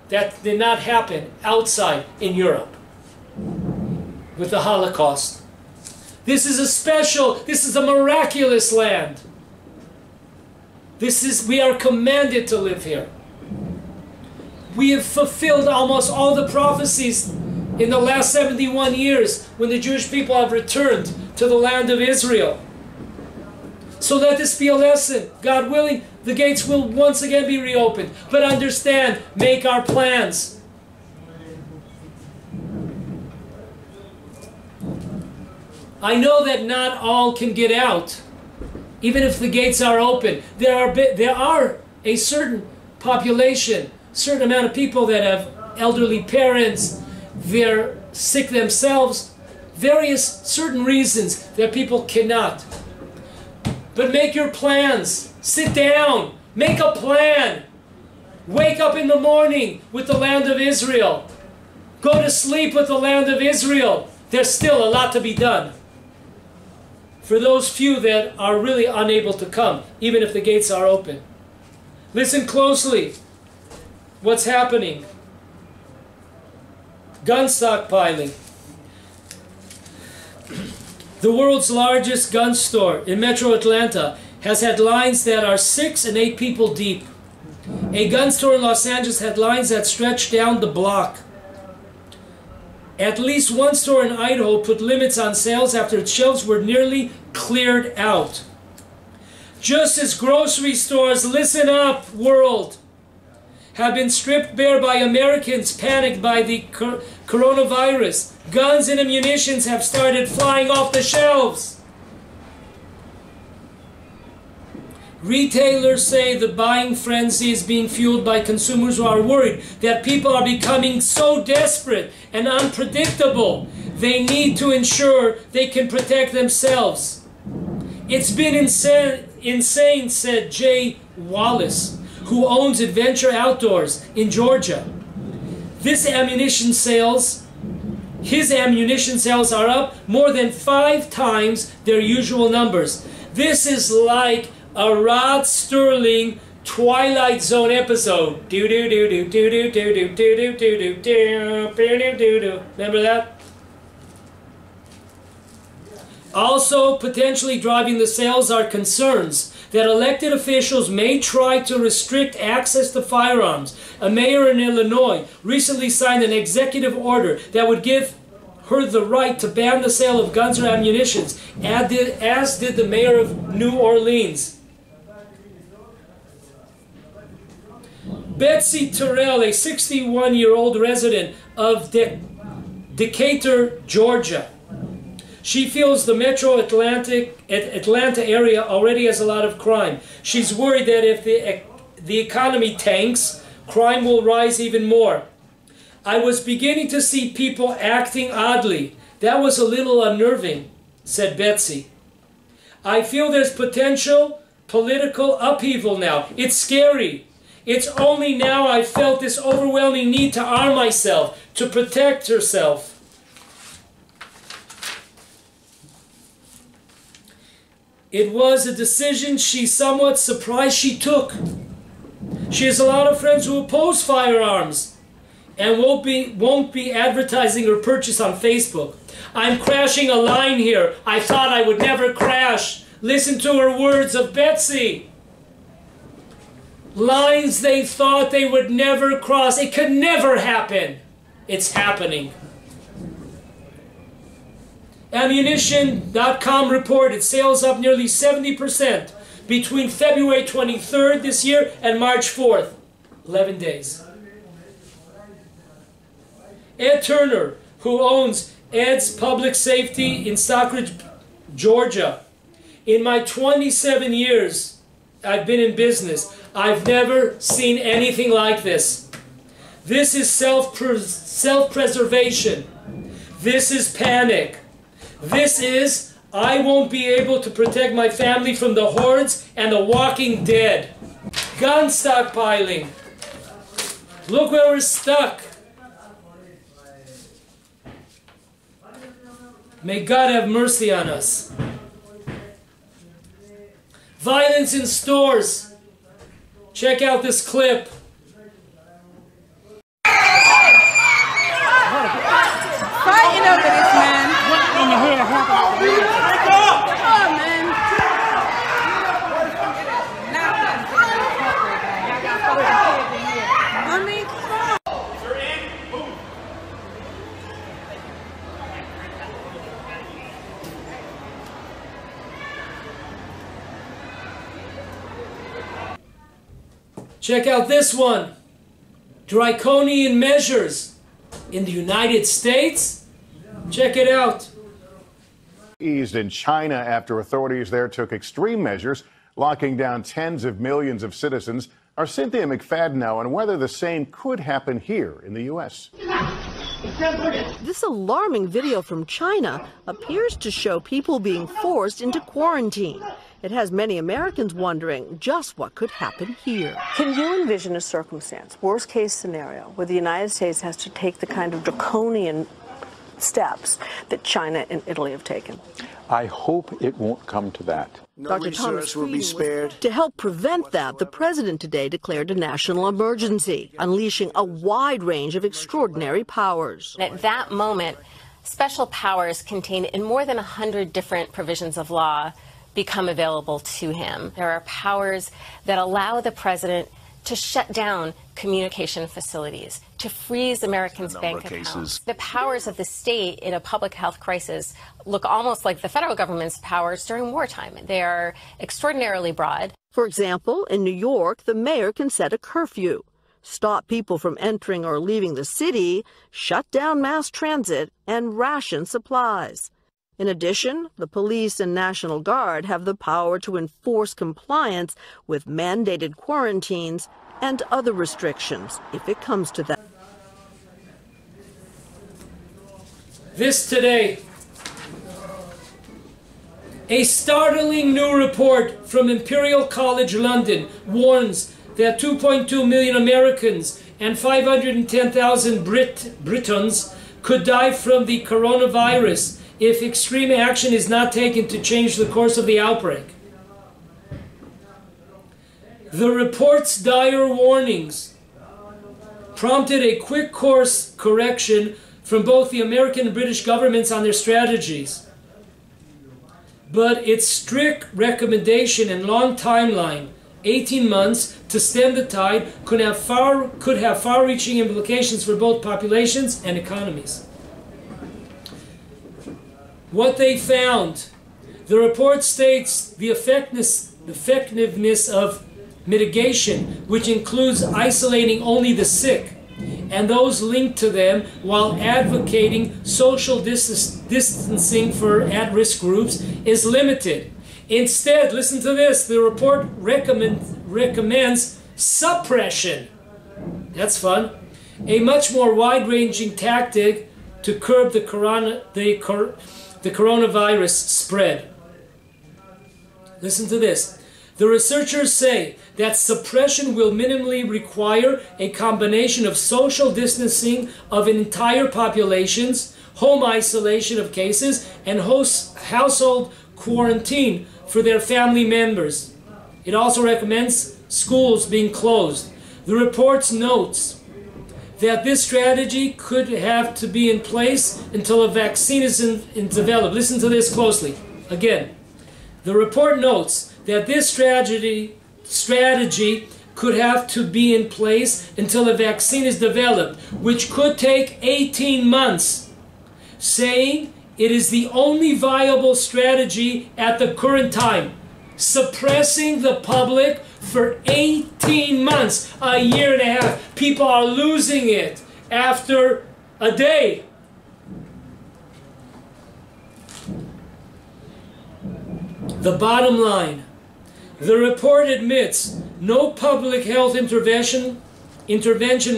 S1: That did not happen outside in Europe with the Holocaust. This is a miraculous land. We are commanded to live here. We have fulfilled almost all the prophecies in the last 71 years when the Jewish people have returned to the land of Israel. So let this be a lesson. God willing, the gates will once again be reopened. But understand, make our plans. I know that not all can get out, even if the gates are open. There are a certain population, certain amount of people that have elderly parents, they're sick themselves, various certain reasons that people cannot. But make your plans. Sit down. Make a plan. Wake up in the morning with the land of Israel. Go to sleep with the land of Israel. There's still a lot to be done for those few that are really unable to come, even if the gates are open. Listen closely. What's happening? Gun stockpiling. The world's largest gun store in Metro Atlanta has had lines that are 6 and 8 people deep. A gun store in Los Angeles had lines that stretched down the block. At least one store in Idaho put limits on sales after its shelves were nearly cleared out. Just as grocery stores, listen up, world, have been stripped bare by Americans panicked by the coronavirus, guns and ammunitions have started flying off the shelves. Retailers say the buying frenzy is being fueled by consumers who are worried that people are becoming so desperate and unpredictable, they need to ensure they can protect themselves. It's been insane, said Jay Wallace, who owns Adventure Outdoors in Georgia. His ammunition sales are up more than 5 times their usual numbers. This is like a Rod Sterling Twilight Zone episode. Remember that? Also, potentially driving the sales are concerns that elected officials may try to restrict access to firearms. A mayor in Illinois recently signed an executive order that would give her the right to ban the sale of guns or ammunition, as did the mayor of New Orleans. Betsy Terrell, a 61-year-old resident of Decatur, Georgia. She feels the metro Atlanta area already has a lot of crime. She's worried that if the economy tanks, crime will rise even more. I was beginning to see people acting oddly. That was a little unnerving, said Betsy. I feel there's potential political upheaval now. It's scary. It's only now I felt this overwhelming need to arm myself, to protect herself. It was a decision she's somewhat surprised she took. She has a lot of friends who oppose firearms and won't be advertising or purchase on Facebook. I'm crashing a line here. I thought I would never crash. Listen to her words of Betsy. Lines they thought they would never cross. It could never happen. It's happening. Ammunition.com reported sales up nearly 70% between February 23rd this year and March 4th. 11 days. Ed Turner, who owns Ed's Public Safety in Stockbridge, Georgia. In my 27 years I've been in business, I've never seen anything like this. This is self-preservation. This is panic. This is, I won't be able to protect my family from the hordes and the walking dead. Gun stockpiling. Look where we're stuck. May God have mercy on us. Violence in stores. Check out this clip.
S2: Fighting over this man. What in the hell happened? Come on, man. I mean, come on.
S1: Check out this one. Draconian measures in the United States. Check it out.
S3: Eased in China after authorities there took extreme measures, locking down tens of millions of citizens. Our Cynthia McFadden now on whether the same could happen here in the U.S.
S4: This alarming video from China appears to show people being forced into quarantine. It has many Americans wondering just what could happen here.
S5: Can you envision a circumstance, worst case scenario, where the United States has to take the kind of draconian steps that China and Italy have taken?
S6: I hope it won't come to that.
S4: Dr. Thomas will be spared. To help prevent that, the president today declared a national emergency, unleashing a wide range of extraordinary powers.
S7: At that moment, special powers contained in more than 100 different provisions of law become available to him. There are powers that allow the president to shut down communication facilities, to freeze Americans' bank accounts. The powers of the state in a public health crisis look almost like the federal government's powers during wartime. They are extraordinarily broad.
S4: For example, in New York, the mayor can set a curfew, stop people from entering or leaving the city, shut down mass transit, and ration supplies. In addition, the police and National Guard have the power to enforce compliance with mandated quarantines and other restrictions if it comes to that.
S1: This today. A startling new report from Imperial College London warns that 2.2 million Americans and 510,000 Britons could die from the coronavirus if extreme action is not taken to change the course of the outbreak. The report's dire warnings prompted a quick course correction from both the American and British governments on their strategies. But its strict recommendation and long timeline, 18 months to stem the tide, could have far-reaching implications for both populations and economies. What they found, the report states the effectiveness of mitigation, which includes isolating only the sick and those linked to them while advocating social distancing for at-risk groups, is limited. Instead, listen to this, the report recommends suppression. That's fun. A much more wide-ranging tactic to curb the coronavirus spread. Listen to this. The researchers say that suppression will minimally require a combination of social distancing of entire populations, home isolation of cases, and household quarantine for their family members. It also recommends schools being closed. The report notes that this strategy could have to be in place until a vaccine is developed. Listen to this closely. Again, the report notes that this strategy could have to be in place until a vaccine is developed, which could take 18 months, saying it is the only viable strategy at the current time. Suppressing the public for 18 months, a year and a half. People are losing it after a day. The bottom line, the report admits no public health intervention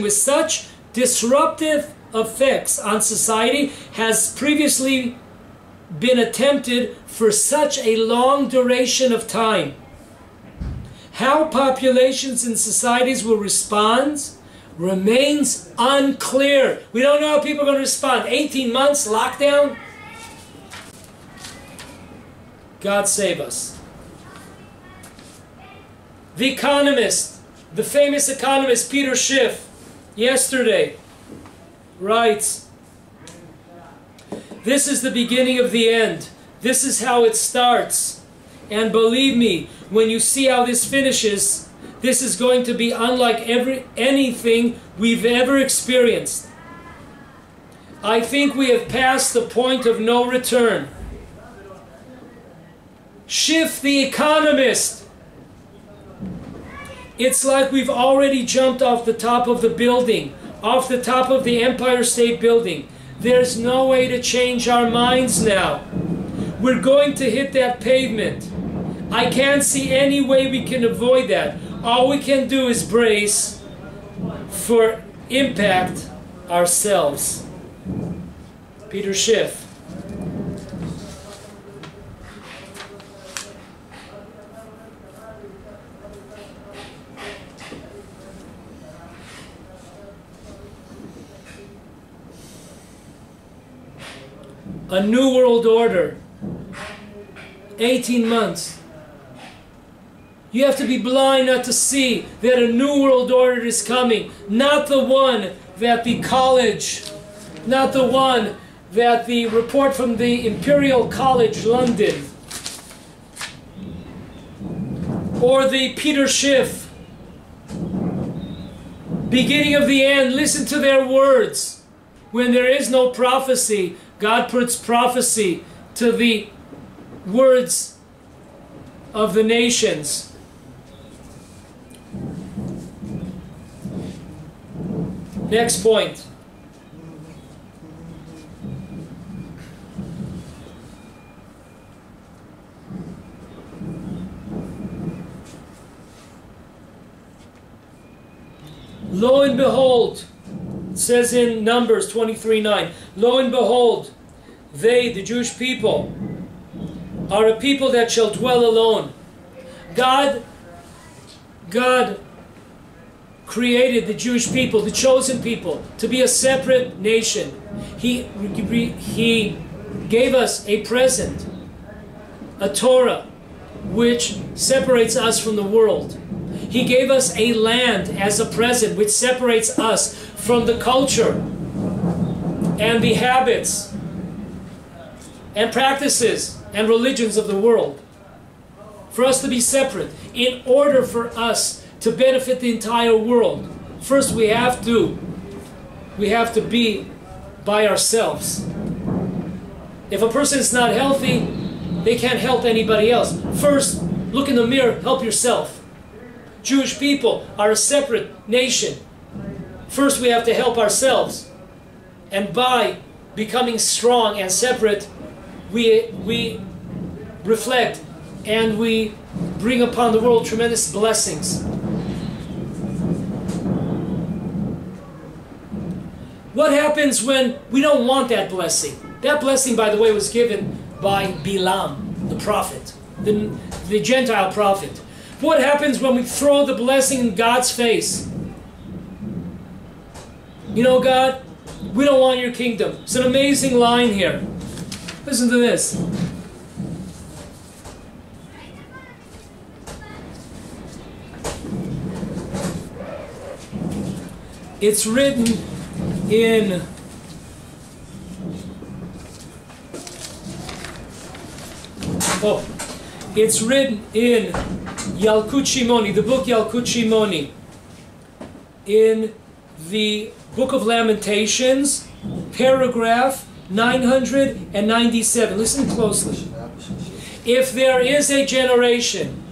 S1: with such disruptive effects on society has previously been attempted for such a long duration of time. How populations and societies will respond remains unclear. We don't know how people are going to respond. 18 months, lockdown? God save us. The Economist, the famous economist Peter Schiff, yesterday writes, "This is the beginning of the end. This is how it starts. And believe me, when you see how this finishes, this is going to be unlike anything we've ever experienced. I think we have passed the point of no return." Schiff, the economist. It's like we've already jumped off the top of the building, off the top of the Empire State Building. There's no way to change our minds now. We're going to hit that pavement. I can't see any way we can avoid that. All we can do is brace for impact ourselves. Peter Schiff. A new world order. 18 months. You have to be blind not to see that a new world order is coming. Not the one that the college, not the one that the report from the Imperial College London, or the Peter Schiff, beginning of the end. Listen to their words. When there is no prophecy, God puts prophecy to the words of the nations. Next point. Lo and behold, it says in Numbers 23:9, lo and behold, they, the Jewish people, are a people that shall dwell alone. God created the Jewish people, the chosen people, to be a separate nation. He gave us a present, a Torah, which separates us from the world. He gave us a land as a present, which separates us from the culture and the habits and practices and religions of the world. For us to be separate, in order for us to benefit the entire world, first we have to be by ourselves. If a person is not healthy, they can't help anybody else. First, look in the mirror, help yourself. Jewish people are a separate nation. First we have to help ourselves. And by becoming strong and separate, we reflect and we bring upon the world tremendous blessings. What happens when we don't want that blessing? That blessing, by the way, was given by Bilam, the prophet, the Gentile prophet. What happens when we throw the blessing in God's face? You know, God, we don't want your kingdom. It's an amazing line here. Listen to this. It's written in it's written in Yalkut Shimoni, the book Yalkut Shimoni, in the Book of Lamentations, paragraph 997. Listen closely. If there is a generation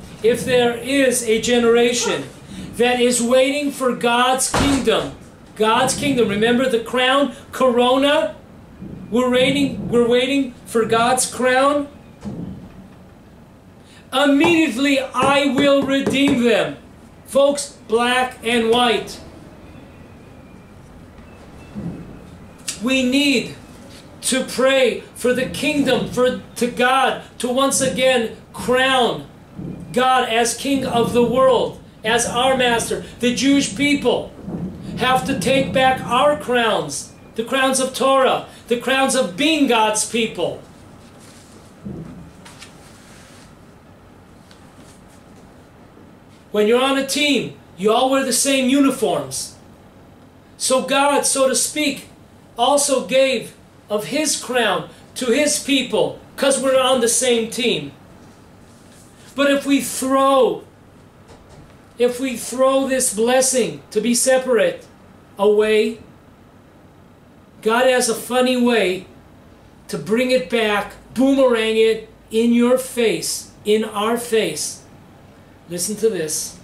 S1: that is waiting for God's kingdom, remember the crown, corona, we're waiting for God's crown, immediately I will redeem them. Folks, black and white. We need to pray for the kingdom, to God to once again crown God as King of the world, as our master. The Jewish people have to take back our crowns, the crowns of Torah, the crowns of being God's people. When you're on a team, you all wear the same uniforms. So God, so to speak, also gave of His crown to His people because we're on the same team. But if we throw this blessing to be separate away, God has a funny way to bring it back, boomerang it in your face, in our face. Listen to this.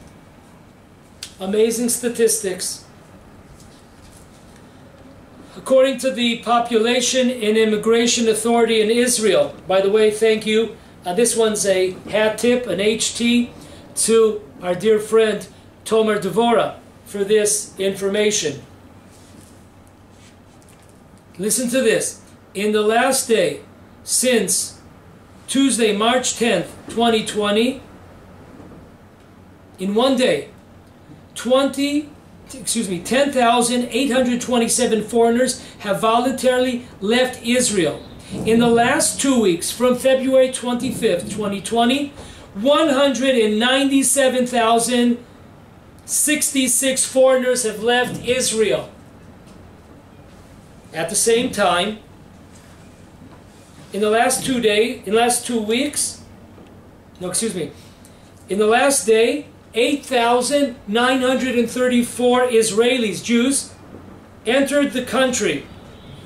S1: Amazing statistics. According to the Population and Immigration Authority in Israel, by the way, thank you. This one's a hat tip, an HT, to our dear friend Tomer Devora for this information. Listen to this. In the last day, since Tuesday, March 10th, 2020, in one day, 10,827 foreigners have voluntarily left Israel. In the last 2 weeks, from February 25th, 2020, 197,066 foreigners have left Israel. At the same time, in the last 2 weeks, in the last day, 8,934 Israelis, Jews, entered the country.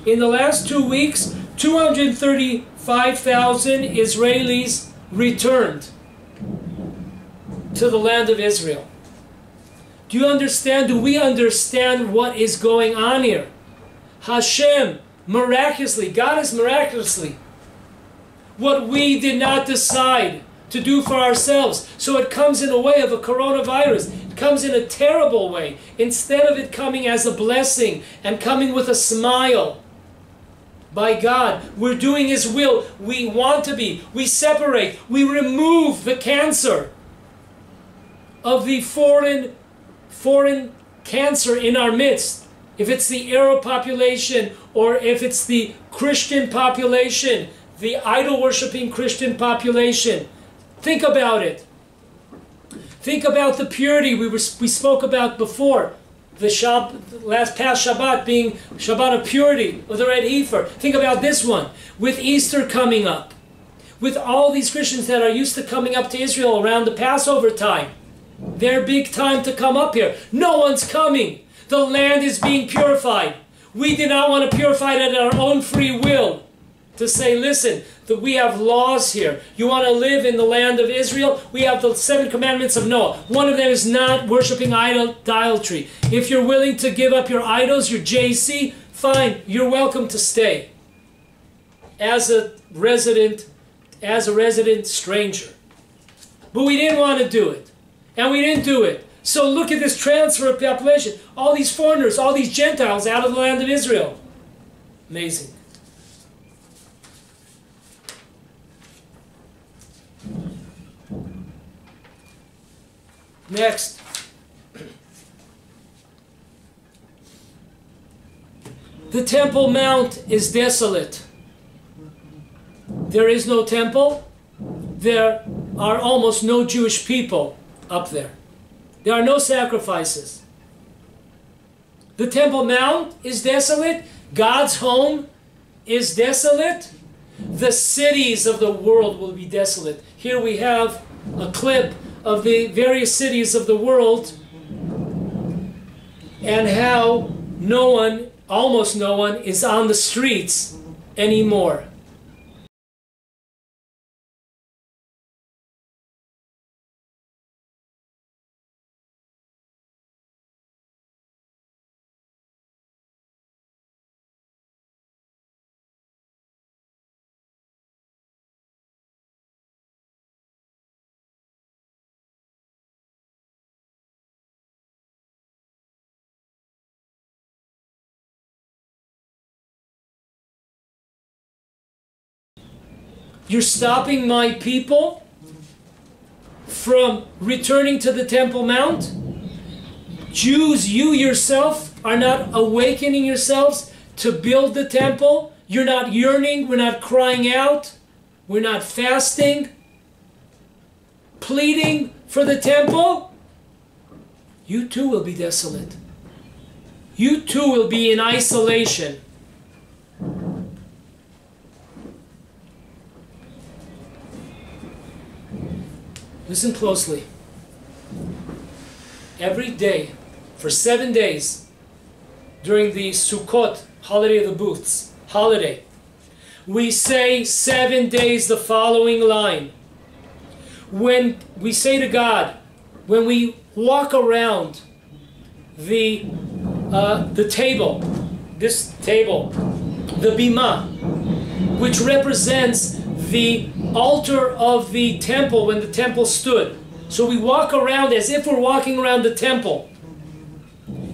S1: In the last 2 weeks, 235,000 Israelis returned to the land of Israel. Do you understand? Do we understand what is going on here? Hashem, miraculously, God is miraculously, what we did not decide to do for ourselves. So it comes in a way of a coronavirus. It comes in a terrible way. Instead of it coming as a blessing and coming with a smile by God, we're doing His will. We want to be. We separate. We remove the cancer of the foreign cancer in our midst. If it's the Arab population or if it's the Christian population, the idol-worshipping Christian population, think about it. Think about the purity we spoke about before. The past Shabbat being Shabbat of purity with the red heifer. Think about this one. With Easter coming up. With all these Christians that are used to coming up to Israel around the Passover time. Their big time to come up here. No one's coming. The land is being purified. We did not want to purify it at our own free will. To say, listen, that we have laws here. You want to live in the land of Israel? We have the 7 commandments of Noah. One of them is not worshiping idolatry. If you're willing to give up your idols, your JC, fine, you're welcome to stay. As a resident stranger. But we didn't want to do it. And we didn't do it. So look at this transfer of population. All these foreigners, all these Gentiles out of the land of Israel. Amazing. Next. The Temple Mount is desolate. There is no temple. There are almost no Jewish people up there. There are no sacrifices. The Temple Mount is desolate. God's home is desolate. The cities of the world will be desolate. Here we have a clip of the various cities of the world and how no one, almost no one, is on the streets anymore. You're stopping my people from returning to the Temple Mount? Jews, you yourself are not awakening yourselves to build the temple? You're not yearning, we're not crying out, we're not fasting, pleading for the temple? You too will be desolate. You too will be in isolation. Listen closely. Every day, for 7 days, during the Sukkot, holiday of the booths, holiday, we say 7 days the following line. When we say to God, when we walk around the table, this table, the bimah, which represents the altar of the temple when the temple stood. So we walk around as if we're walking around the temple.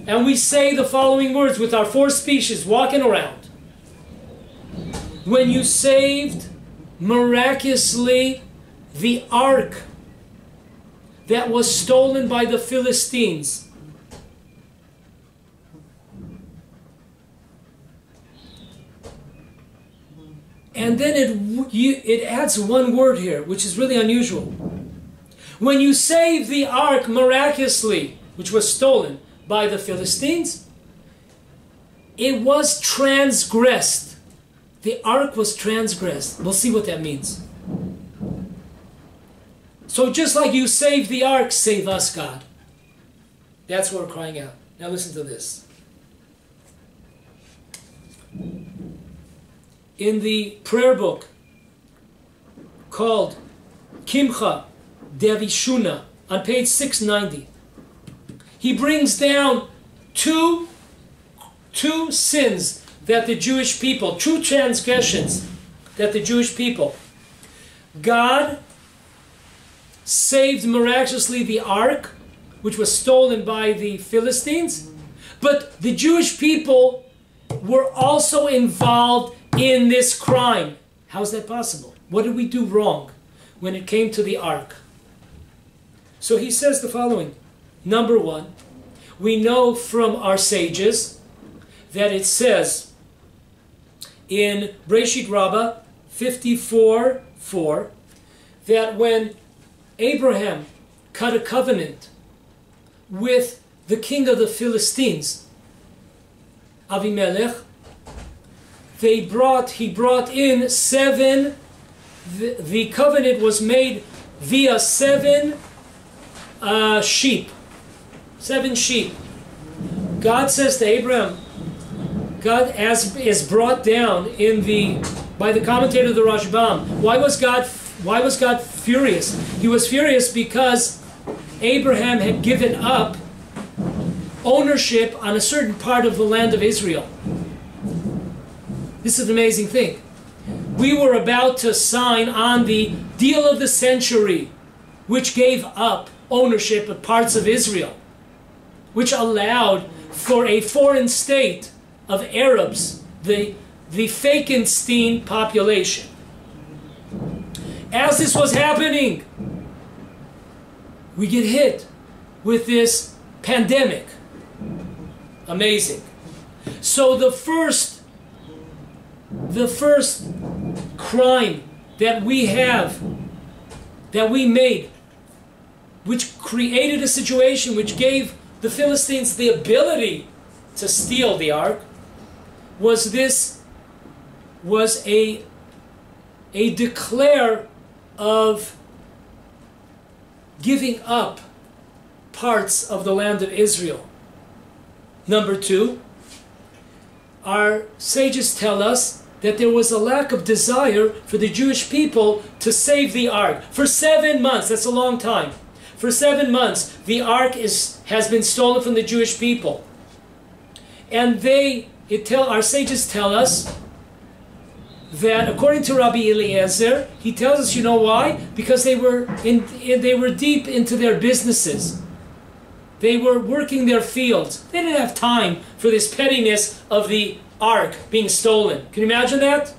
S1: And we say the following words with our 4 speeches, walking around. When you saved miraculously the ark that was stolen by the Philistines, and then it adds one word here, which is really unusual. When you save the ark miraculously, which was stolen by the Philistines, it was transgressed. The ark was transgressed. We'll see what that means. So just like you saved the ark, save us, God. That's what we're crying out. Now listen to this. In the prayer book called Kimcha Devishuna, on page 690, he brings down two sins that the Jewish people, two transgressions that the Jewish people, God saved miraculously the ark, which was stolen by the Philistines, but the Jewish people were also involved in this crime. How is that possible? What did we do wrong when it came to the ark? So he says the following. Number one, we know from our sages that it says in Breshit Rabbah 54:4 that when Abraham cut a covenant with the king of the Philistines, Avimelech, he brought in 7, the covenant was made via 7 sheep. 7 sheep. God says to Abraham, God is brought down by the commentator of the Rashbam. Why was God furious? He was furious because Abraham had given up ownership on a certain part of the land of Israel. This is an amazing thing. We were about to sign on the deal of the century, which gave up ownership of parts of Israel, which allowed for a foreign state of Arabs, the Fakenstein population. As this was happening, we get hit with this pandemic. Amazing. So the first crime that we made, which created a situation which gave the Philistines the ability to steal the ark, was a declare of giving up parts of the land of Israel. Number two, our sages tell us that there was a lack of desire for the Jewish people to save the ark. For 7 months, that's a long time. For 7 months, the ark has been stolen from the Jewish people. And our sages tell us that according to Rabbi Eliezer, he tells us, you know why? Because they were deep into their businesses. They were working their fields. They didn't have time for this pettiness of the ark being stolen. Can you imagine that?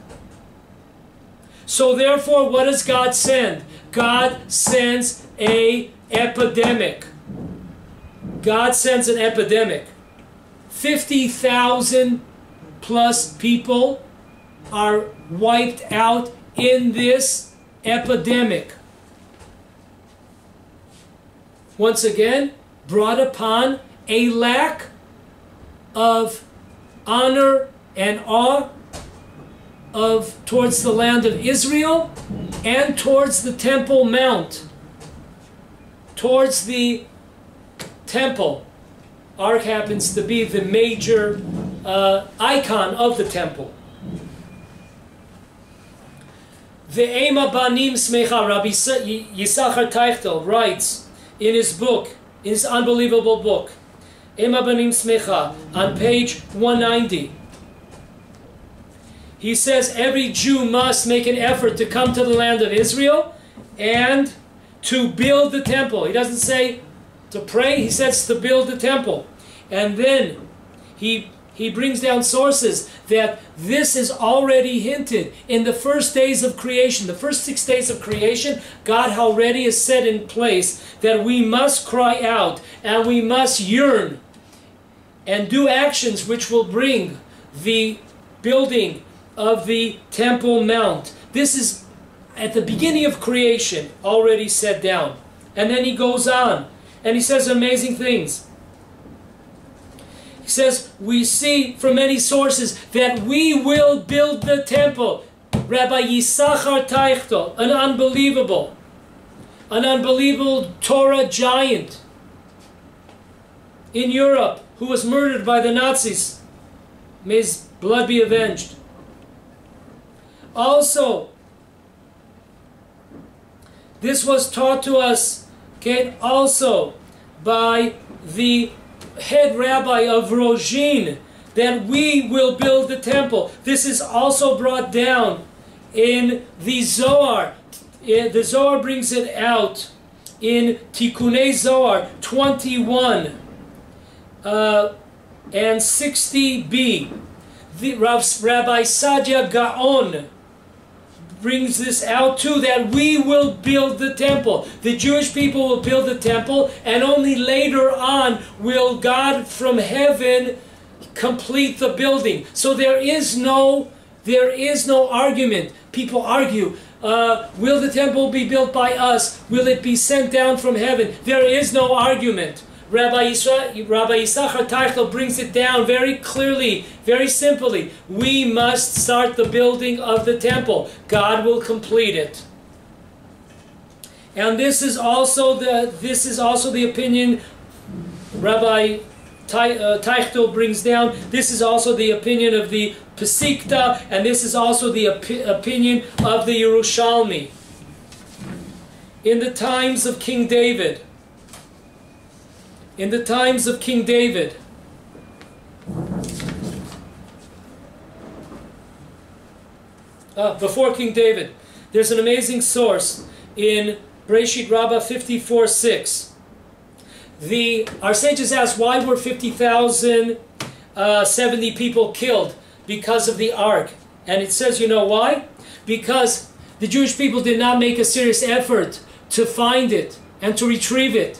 S1: So therefore, what does God send? God sends an epidemic. God sends an epidemic. 50,000 plus people are wiped out in this epidemic. Once again, brought upon a lack of honor and awe towards the land of Israel and towards the Temple Mount, towards the temple. Ark happens to be the major icon of the temple. Ve'ema banim smecha. Rabbi Yisachar Teichtel writes in his book, in his unbelievable book, Ema banim smecha, on page 190. He says every Jew must make an effort to come to the land of Israel and to build the temple. He doesn't say to pray, he says to build the temple. And then he brings down sources that this is already hinted in the first days of creation. The first 6 days of creation, God already has set in place that we must cry out and we must yearn and do actions which will bring the building of the Temple Mount. This is at the beginning of creation already set down. And then he goes on and he says amazing things. He says, we see from many sources that we will build the temple. Rabbi Yisachar Teichtel, an unbelievable Torah giant in Europe who was murdered by the Nazis. May his blood be avenged. Also, this was taught to us, okay, also by the head rabbi of Rozhin, that we will build the temple. This is also brought down in the Zohar. The Zohar brings it out in Tikkunei Zohar 21 and 60b. The Rabbi Sadia Gaon brings this out too, that we will build the temple. The Jewish people will build the temple, and only later on will God from heaven complete the building. So there is no argument. People argue, will the temple be built by us? Will it be sent down from heaven? There is no argument. Rabbi Yisachar Teichel brings it down very clearly, very simply. We must start the building of the temple. God will complete it. And this is also the opinion Rabbi Teichel brings down. This is also the opinion of the Pesikta, and this is also the opinion of the Yerushalmi. In the times of King David, before King David, there's an amazing source in Breshit Rabbah 54:6. Our sages asked, why were 50,070 people killed? Because of the ark. And it says, you know why? Because the Jewish people did not make a serious effort to find it and to retrieve it.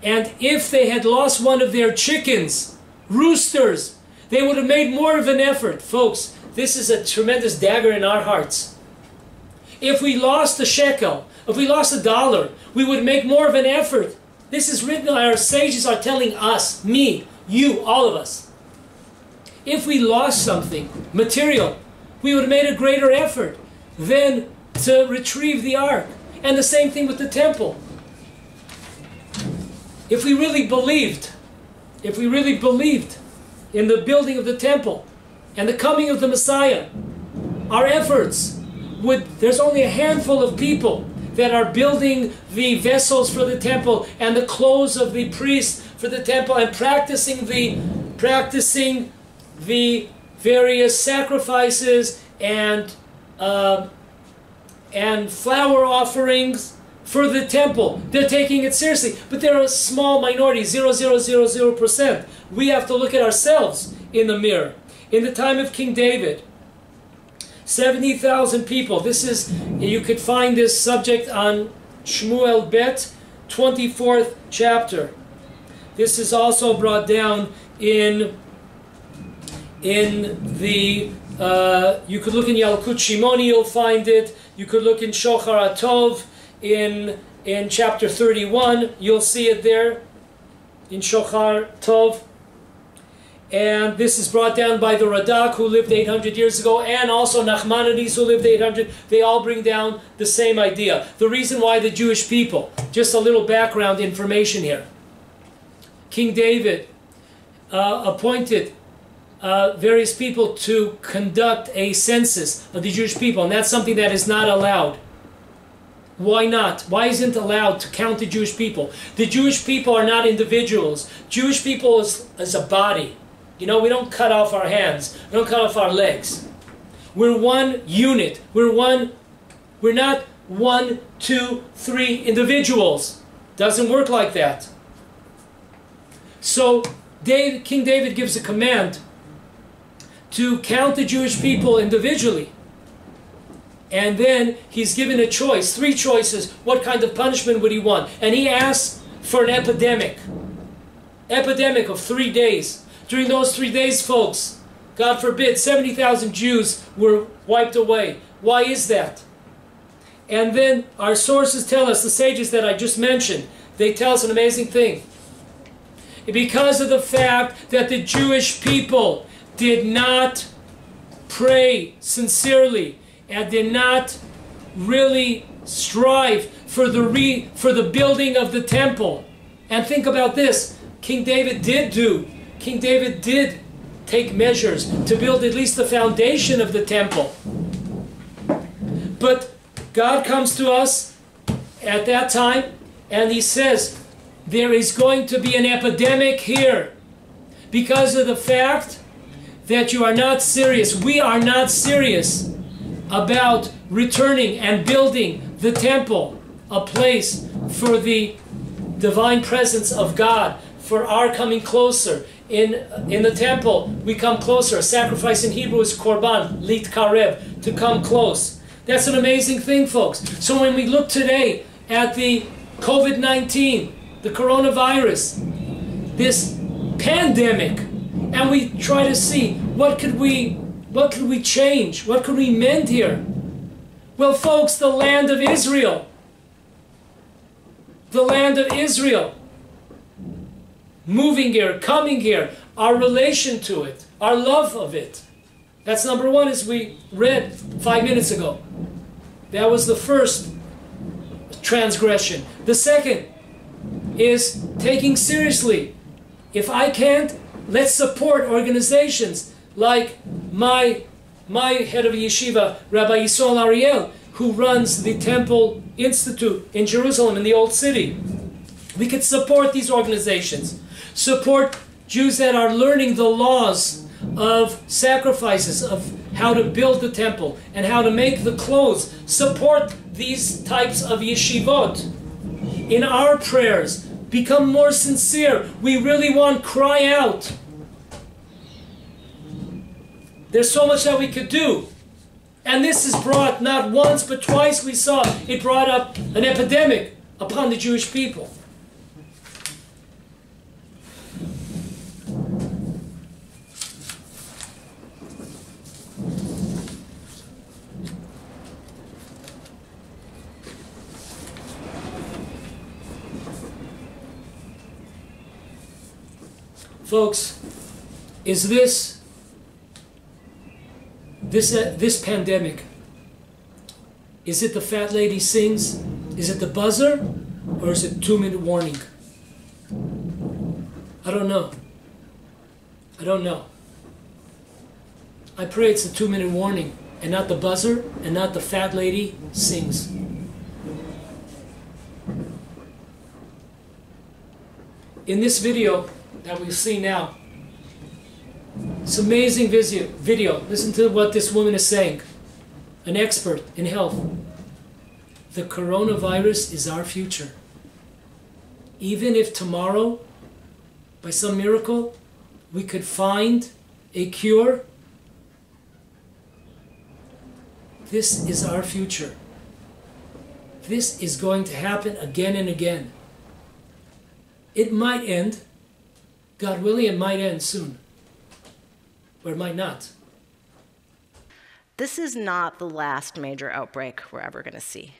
S1: And if they had lost one of their chickens, roosters, they would have made more of an effort. Folks, this is a tremendous dagger in our hearts. If we lost a shekel, if we lost $1, we would make more of an effort. This is written, our sages are telling us, me, you, all of us. If we lost something, material, we would have made a greater effort than to retrieve the ark. And the same thing with the temple. If we really believed in the building of the temple and the coming of the Messiah, our efforts would, there's only a handful of people that are building the vessels for the temple and the clothes of the priests for the temple and practicing the various sacrifices and flower offerings for the temple. They're taking it seriously, but they're a small minority, 0.0000%. We have to look at ourselves in the mirror. In the time of King David, 70,000 people. This is, you could find this subject on Shmuel Bet, 24th chapter. This is also brought down in the, you could look in Yalkut Shimoni, you'll find it. You could look in Shochar Atov, in chapter 31, you'll see it there, in Shochar Tov. And this is brought down by the Radak, who lived 800 years ago, and also Nachmanides, who lived 800. They all bring down the same idea. The reason why the Jewish people, just a little background information here. King David appointed various people to conduct a census of the Jewish people, and that's something that is not allowed. Why not? Why isn't it allowed to count the Jewish people? The Jewish people are not individuals. Jewish people is a body. You know, we don't cut off our hands. We don't cut off our legs. We're one unit. We're not 1, 2, 3 individuals. Doesn't work like that. So King David gives a command to count the Jewish people individually. And then he's given a choice, 3 choices. What kind of punishment would he want? And he asks for an epidemic. Epidemic of 3 days. During those 3 days, folks, God forbid, 70,000 Jews were wiped away. Why is that? And then our sources tell us, the sages that I just mentioned, they tell us an amazing thing. Because of the fact that the Jewish people did not pray sincerely and did not really strive for the building of the temple. And think about this, King David did take measures to build at least the foundation of the temple. But God comes to us at that time and he says, there is going to be an epidemic here because of the fact that you are not serious. We are not serious about returning and building the temple, a place for the divine presence of God, for our coming closer. In the temple, we come closer. A sacrifice in Hebrew is korban, lit karev, to come close. That's an amazing thing, folks. So when we look today at the COVID-19, the coronavirus, this pandemic, and we try to see what could we change, what could we mend here? Well, folks, the land of Israel, moving here, coming here, our relation to it, our love of it. That's number one, as we read 5 minutes ago. That was the first transgression. The second is taking seriously. If I can't, let's support organizations like my head of yeshiva, Rabbi Yisrael Ariel, who runs the Temple Institute in Jerusalem, in the Old City. We could support these organizations. Support Jews that are learning the laws of sacrifices, of how to build the temple and how to make the clothes. Support these types of yeshivot. In our prayers, become more sincere. We really want, cry out. There's so much that we could do. And this is brought not once but twice, we saw it brought up an epidemic upon the Jewish people. Folks, is this this pandemic, is it the fat lady sings? Is it the buzzer? Or is it 2-minute warning? I don't know. I don't know. I pray it's the 2-minute warning and not the buzzer and not the fat lady sings. In this video that we see now, it's amazing video. Listen to what this woman is saying. An expert in health. The coronavirus is our future. Even if tomorrow, by some miracle, we could find a cure, this is our future. This is going to happen again and again. It might end, God willing, it might end soon. Or it might not.
S8: This is not the last major outbreak we're ever going to see.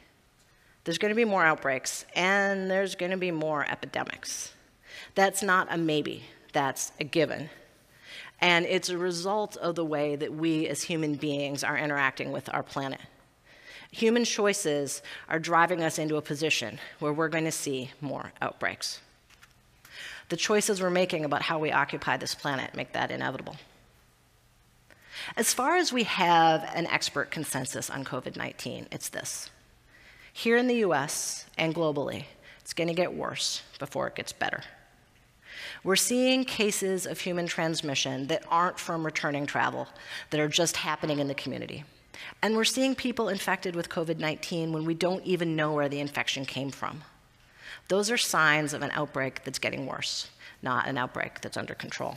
S8: There's going to be more outbreaks, and there's going to be more epidemics. That's not a maybe, that's a given. And it's a result of the way that we as human beings are interacting with our planet. Human choices are driving us into a position where we're going to see more outbreaks. The choices we're making about how we occupy this planet make that inevitable. As far as we have an expert consensus on COVID-19, it's this. Here in the US and globally, it's going to get worse before it gets better. We're seeing cases of human transmission that aren't from returning travel, that are just happening in the community. And we're seeing people infected with COVID-19 when we don't even know where the infection came from. Those are signs of an outbreak that's getting worse, not an outbreak that's under control.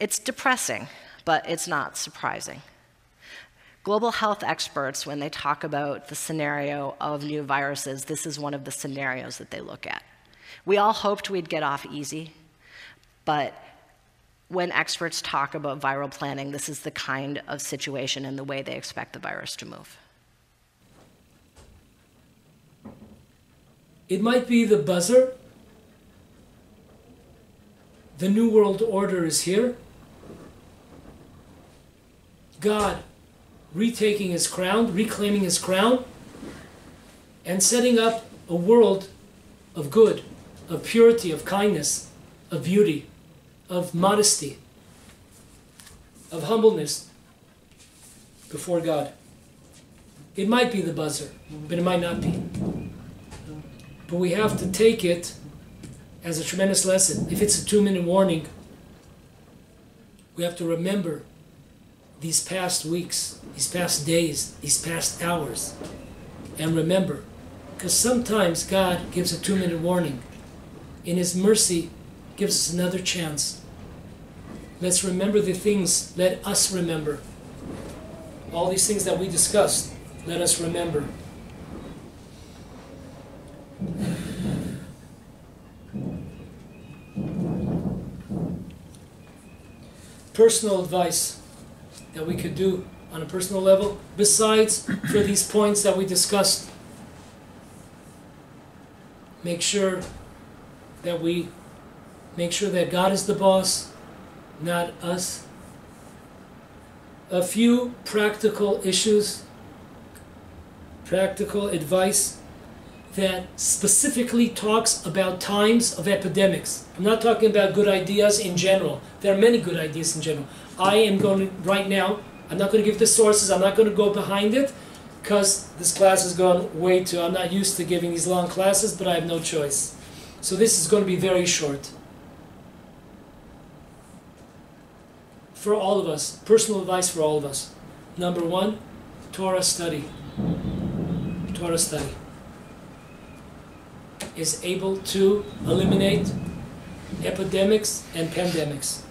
S8: It's depressing, but it's not surprising. Global health experts, when they talk about the scenario of new viruses, this is one of the scenarios that they look at. We all hoped we'd get off easy, but when experts talk about viral planning, this is the kind of situation and the way they expect the virus to move.
S1: It might be the buzzer. The New World Order is here. God retaking his crown, reclaiming his crown, and setting up a world of good, of purity, of kindness, of beauty, of modesty, of humbleness before God. It might be the buzzer, but it might not be. But we have to take it as a tremendous lesson. If it's a 2-minute warning, we have to remember these past weeks, these past days, these past hours, and remember, because sometimes God gives a 2-minute warning. In his mercy, gives us another chance. Let's remember the things, let us remember. All these things that we discussed, let us remember. Personal advice that we could do on a personal level, besides for these points that we discussed. Make sure that God is the boss, not us. A few practical issues, practical advice that specifically talks about times of epidemics. I'm not talking about good ideas in general. There are many good ideas in general. I am going to, right now, I'm not going to give the sources, I'm not going to go behind it, because this class has gone way too, I'm not used to giving these long classes, but I have no choice. So this is going to be very short. For all of us, personal advice for all of us. Number one, Torah study. Torah study is able to eliminate epidemics and pandemics.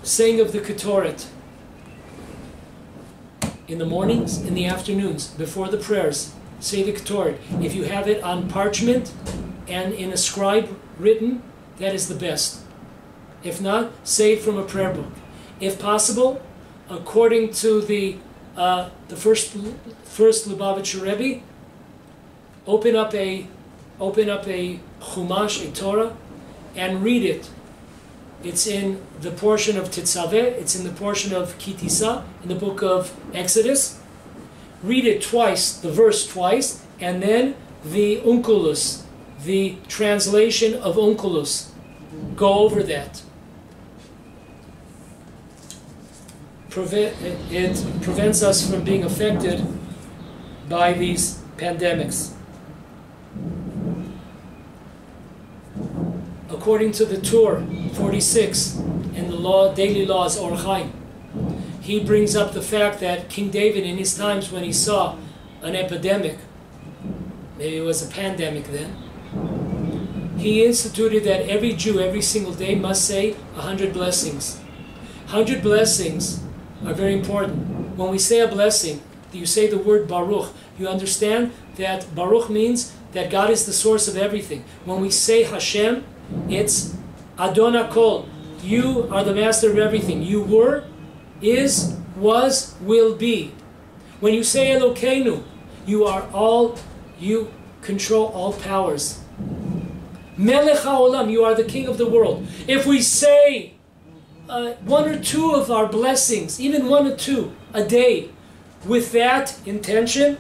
S1: Saying of the Ketoret, in the mornings, in the afternoons, before the prayers, say the Ketoret. If you have it on parchment and in a scribe written, that is the best. If not, say it from a prayer book. If possible, according to the first Lubavitcher Rebbe, open up a Chumash, a Torah, and read it It's in the portion of Tetzaveh, it's in the portion of Kitisa, in the book of Exodus. Read it twice, the verse twice, and then the Onkelos, the translation of Onkelos. Go over that. It prevents us from being affected by these pandemics. According to the Torah 46 in the law, daily laws, Or Chaim, he brings up the fact that King David in his times when he saw an epidemic, maybe it was a pandemic then, he instituted that every Jew every single day must say 100 blessings. 100 blessings are very important. When we say a blessing, you say the word Baruch, you understand that Baruch means that God is the source of everything. When we say Hashem, it's Adon HaKol. You are the master of everything. You were, is, was, will be. When you say Elokeinu, you are all, you control all powers. Melech HaOlam, you are the king of the world. If we say one or two of our blessings, even one or two a day, with that intention,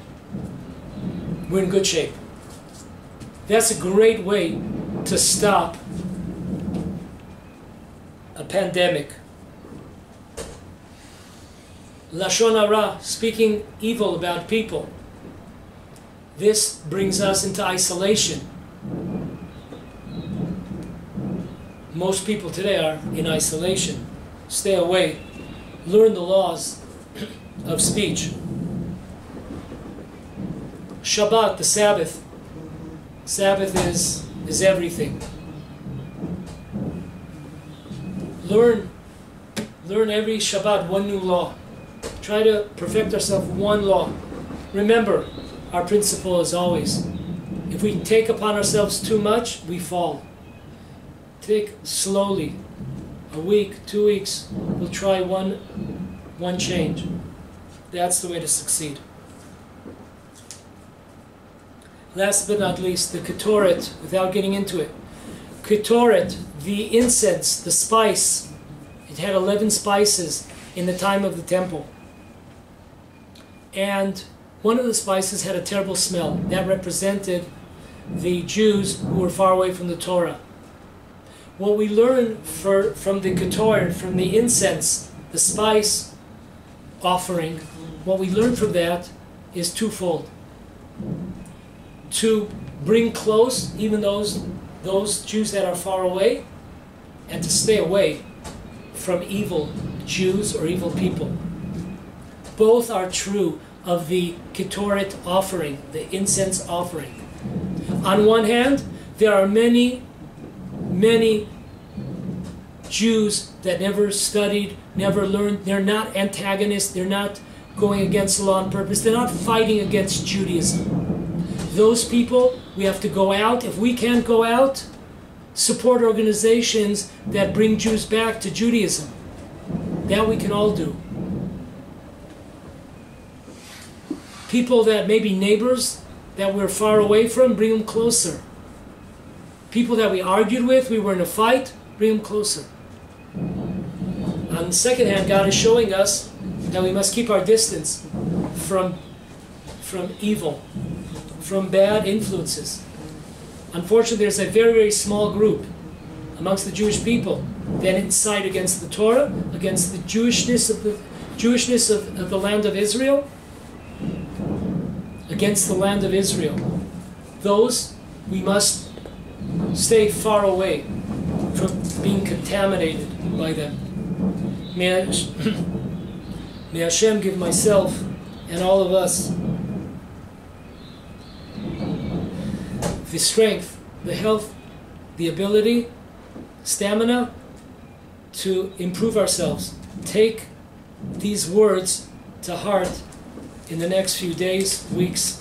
S1: we're in good shape. That's a great way to stop a pandemic. Lashon Hara, speaking evil about people. This brings us into isolation. Most people today are in isolation. Stay away. Learn the laws of speech. Shabbat, the Sabbath. Sabbath is everything. Learn every Shabbat one new law. Try to perfect ourselves one law. Remember, our principle is always, if we take upon ourselves too much, we fall. Take slowly, a week, 2 weeks, we'll try one change. That's the way to succeed. Last but not least, the Ketoret, without getting into it. Ketoret, the incense, the spice. It had 11 spices in the time of the temple. And one of the spices had a terrible smell. That represented the Jews who were far away from the Torah. What we learn from the Ketoret, from the incense, the spice offering, what we learn from that is twofold. To bring close even those Jews that are far away, and to stay away from evil Jews or evil people. Both are true of the Ketoret offering, the incense offering. On one hand, there are many Jews that never studied, never learned. They're not antagonists. They're not going against the law on purpose. They're not fighting against Judaism. Those people, we have to go out. If we can't go out, support organizations that bring Jews back to Judaism. That we can all do. People that may be neighbors that we're far away from, bring them closer. People that we argued with, we were in a fight, bring them closer. On the second hand, God is showing us that we must keep our distance from evil, from bad influences. Unfortunately, there's a very, very small group amongst the Jewish people that incite against the Torah, against the Jewishness of the land of Israel, against the land of Israel. Those we must stay far away from being contaminated by them. May Hashem give myself and all of us the strength, the health, the ability, stamina to improve ourselves. Take these words to heart in the next few days, weeks,